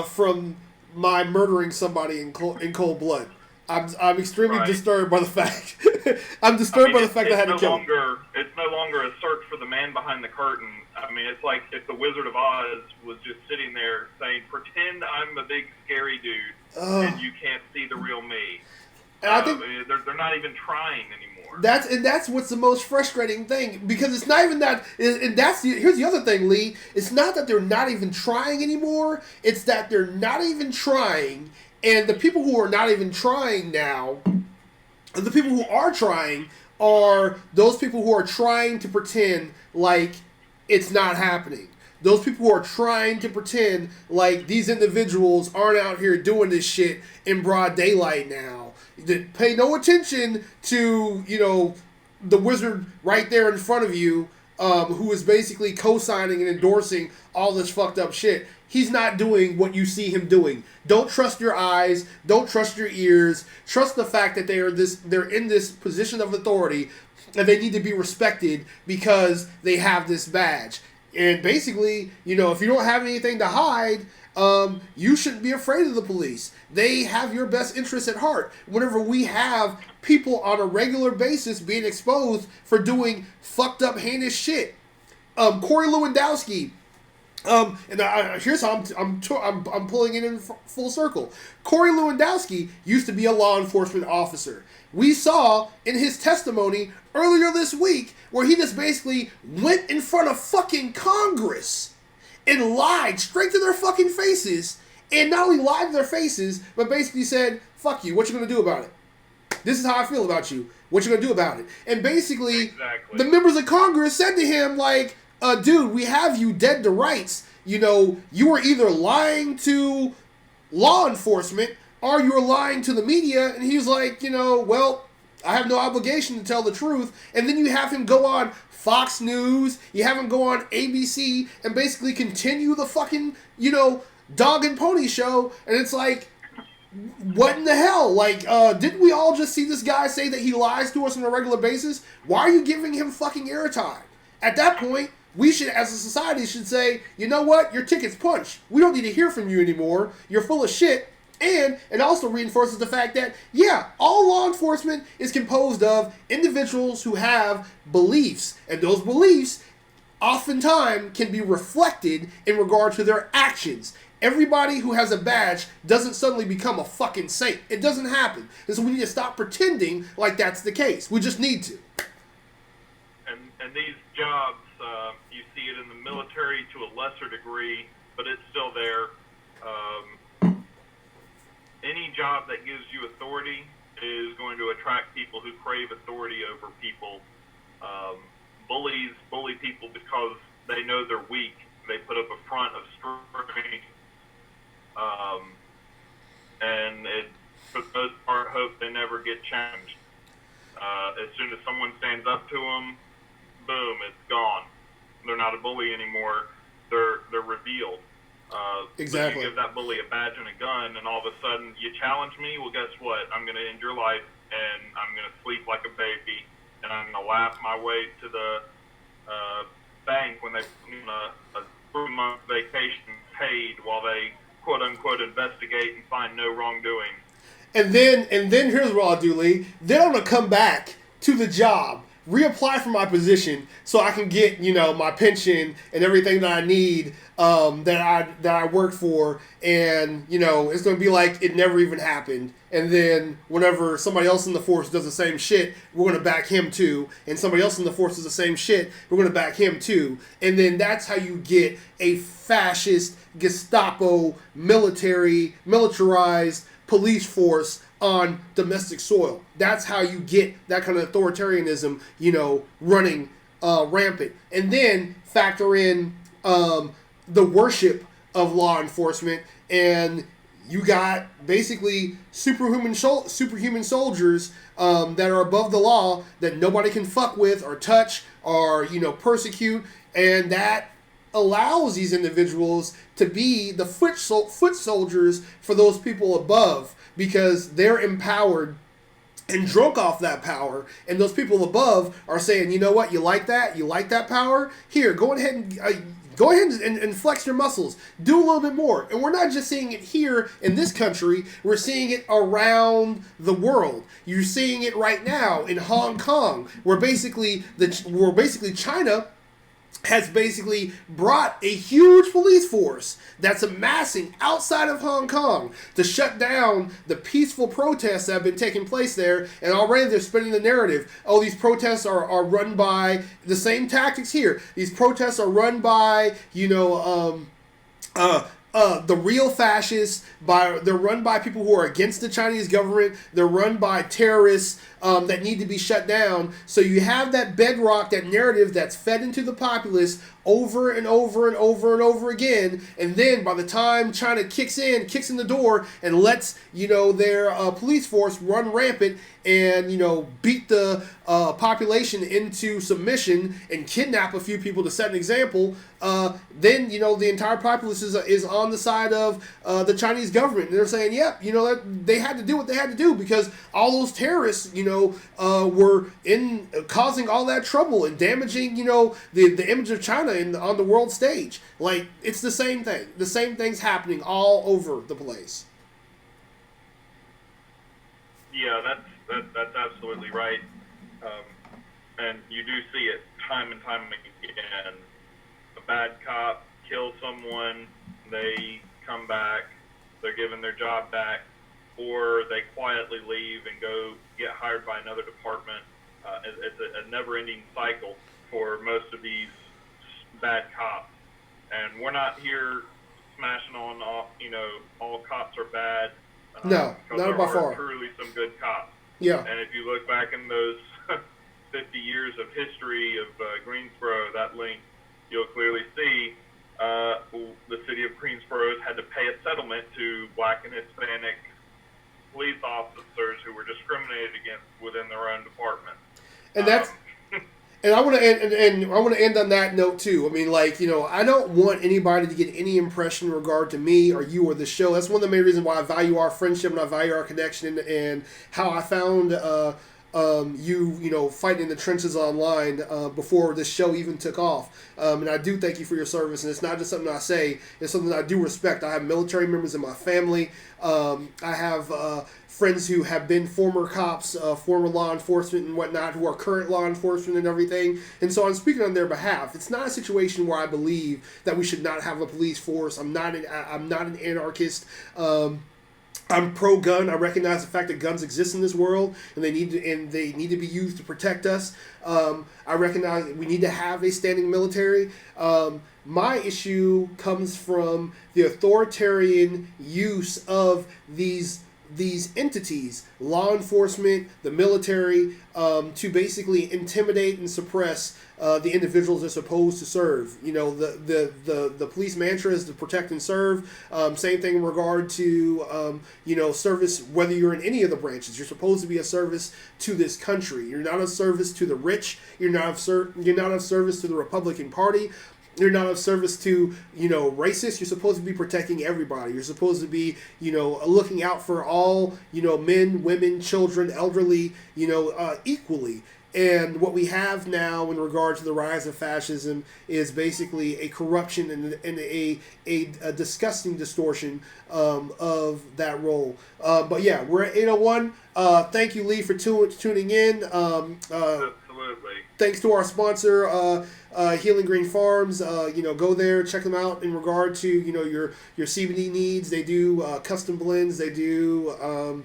from my murdering somebody in cold blood. I'm extremely disturbed by the fact. I'm disturbed by the fact that I had to kill him. It's no longer a search for the man behind the curtain. I mean, it's like if the Wizard of Oz was just sitting there saying, "Pretend I'm a big scary dude, and you can't see the real me." And I think they're not even trying anymore. That's what's the most frustrating thing, because it's not even that. And here's the other thing, Lee. It's not that they're not even trying anymore. It's that they're not even trying, and the people who are not even trying now, the people who are trying are those people who are trying to pretend like it's not happening. Those people who are trying to pretend like these individuals aren't out here doing this shit in broad daylight now. That pay no attention to, the wizard right there in front of you, who is basically co-signing and endorsing all this fucked up shit. He's not doing what you see him doing. Don't trust your eyes. Don't trust your ears. Trust the fact that they're in this position of authority, and they need to be respected because they have this badge. And basically, if you don't have anything to hide, you shouldn't be afraid of the police. They have your best interests at heart. Whenever we have people on a regular basis being exposed for doing fucked up, heinous shit, Corey Lewandowski. Here's how I'm pulling it in full circle. Corey Lewandowski used to be a law enforcement officer. We saw in his testimony earlier this week where he just basically went in front of fucking Congress and lied straight to their fucking faces, and not only lied to their faces, but basically said, fuck you, what you gonna do about it? This is how I feel about you. What you gonna do about it? And basically, the members of Congress said to him, like, dude, we have you dead to rights. You were either lying to law enforcement or you were lying to the media. And he was like, well, I have no obligation to tell the truth. And then you have him go on Fox News. You have him go on ABC and basically continue the fucking, dog and pony show. And it's like, what in the hell? Like, didn't we all just see this guy say that he lies to us on a regular basis? Why are you giving him fucking airtime? At that point, we should, as a society, should say, you know what? Your ticket's punched. We don't need to hear from you anymore. You're full of shit. And it also reinforces the fact that, yeah, all law enforcement is composed of individuals who have beliefs. And those beliefs, oftentimes, can be reflected in regard to their actions. Everybody who has a badge doesn't suddenly become a fucking saint. It doesn't happen. And so we need to stop pretending like that's the case. We just need to. And these jobs, you see it in the military to a lesser degree, but it's still there. Any job that gives you authority is going to attract people who crave authority over people. Bullies bully people because they know they're weak. They put up a front of strength. And it, for the most part, hope they never get challenged. As soon as someone stands up to them, boom, it's gone. They're not a bully anymore. They're revealed. Exactly. You give that bully a badge and a gun, and all of a sudden you challenge me. Well, guess what? I'm going to end your life, and I'm going to sleep like a baby, and I'm going to laugh my way to the bank when they put me on a 3-month vacation paid while they quote unquote investigate and find no wrongdoing. And then here's what I'll do, Lee. Then I'm gonna come back to the job, reapply for my position, so I can get my pension and everything that I need, that I work for, and it's gonna be like it never even happened. And then whenever somebody else in the force does the same shit, we're gonna back him too. And somebody else in the force does the same shit, we're gonna back him too. And then that's how you get a fascist Gestapo militarized police force on domestic soil. That's how you get that kind of authoritarianism, running rampant. And then factor in the worship of law enforcement, and you got basically superhuman soldiers that are above the law that nobody can fuck with or touch or persecute, and that allows these individuals to be the foot soldiers for those people above, because they're empowered and drunk off that power, and those people above are saying, you know what, you like that power? Here, go ahead and flex your muscles. Do a little bit more. And we're not just seeing it here in this country, we're seeing it around the world. You're seeing it right now in Hong Kong, where basically China has basically brought a huge police force that's amassing outside of Hong Kong to shut down the peaceful protests that have been taking place there. And already they're spinning the narrative. Oh, these protests are run by the same tactics here. These protests are run by, the real fascists. They're run by people who are against the Chinese government. They're run by terrorists that need to be shut down. So you have that bedrock, that narrative that's fed into the populace over and over and over and over again. And then by the time China kicks in the door and lets their police force run rampant and beat the population into submission and kidnap a few people to set an example, then the entire populace is on the side of the Chinese government. And they're saying, yep, they had to do what they had to do because all those terrorists, were in causing all that trouble and damaging, the image of China on the world stage. Like, it's the same thing. The same thing's happening all over the place. Yeah, that's absolutely right. And you do see it time and time again. A bad cop kills someone, they come back, they're given their job back, or they quietly leave and go get hired by another department. It's a never-ending cycle for most of these bad cops. And we're not here smashing on all cops are bad. No, not by far. There are truly some good cops. Yeah. And if you look back in those 50 years of history of Greensboro, that link, you'll clearly see the city of Greensboro has had to pay a settlement to Black and Hispanic police officers who were discriminated against within their own department. And that's and I want to end on that note too. I mean, I don't want anybody to get any impression in regard to me or you or the show. That's one of the main reasons why I value our friendship and I value our connection and how I found you fighting in the trenches online before this show even took off. And I do thank you for your service. And it's not just something I say; it's something I do respect. I have military members in my family. I have friends who have been former cops, former law enforcement and whatnot, who are current law enforcement and everything. And so I'm speaking on their behalf. It's not a situation where I believe that we should not have a police force. I'm not an anarchist. I'm pro-gun. I recognize the fact that guns exist in this world, and they need to be used to protect us. I recognize that we need to have a standing military. My issue comes from the authoritarian use of these entities, law enforcement, the military, to basically intimidate and suppress the individuals they're supposed to serve. The police mantra is to protect and serve. Same thing in regard to service. Whether you're in any of the branches, you're supposed to be a service to this country. You're not a service to the rich. You're not of service to the Republican Party. You're not of service to, racists. You're supposed to be protecting everybody. You're supposed to be, looking out for all, men, women, children, elderly, equally. And what we have now in regard to the rise of fascism is basically a corruption and a disgusting distortion of that role. But yeah, we're at 8:01. Thank you, Lee, for tuning in. Absolutely. Thanks to our sponsor, Healing Green Farms. Go there, check them out in regard to your CBD needs. They do custom blends. They do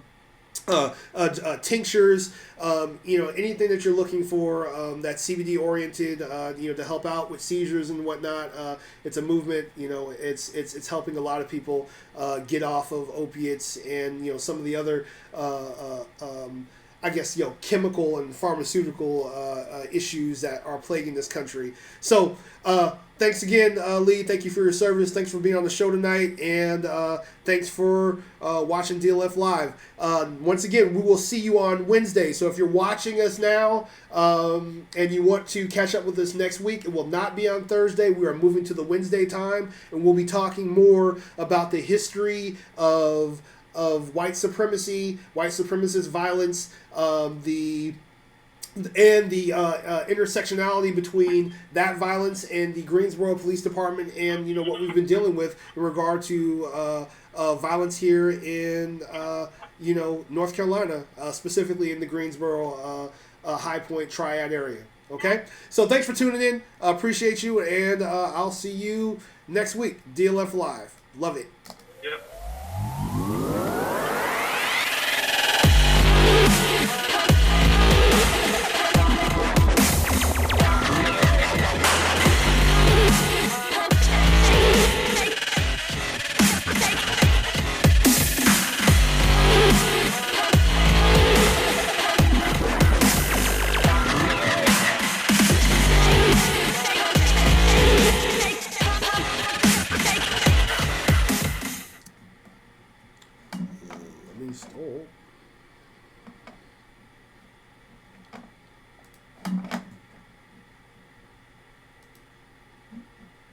tinctures. Anything that you're looking for that's CBD oriented. To help out with seizures and whatnot. It's a movement. It's helping a lot of people get off of opiates and some of the other chemical and pharmaceutical issues that are plaguing this country. So, thanks again, Lee. Thank you for your service. Thanks for being on the show tonight. And thanks for watching DLF Live. Once again, we will see you on Wednesday. So if you're watching us now and you want to catch up with us next week, it will not be on Thursday. We are moving to the Wednesday time. And we'll be talking more about the history of white supremacy, white supremacist violence, the intersectionality between that violence and the Greensboro Police Department, and what we've been dealing with in regard to violence here in North Carolina, specifically in the Greensboro High Point Triad area. Okay? So thanks for tuning in. Appreciate you, and I'll see you next week. DLF Live. Love it. Yep. Let me stole.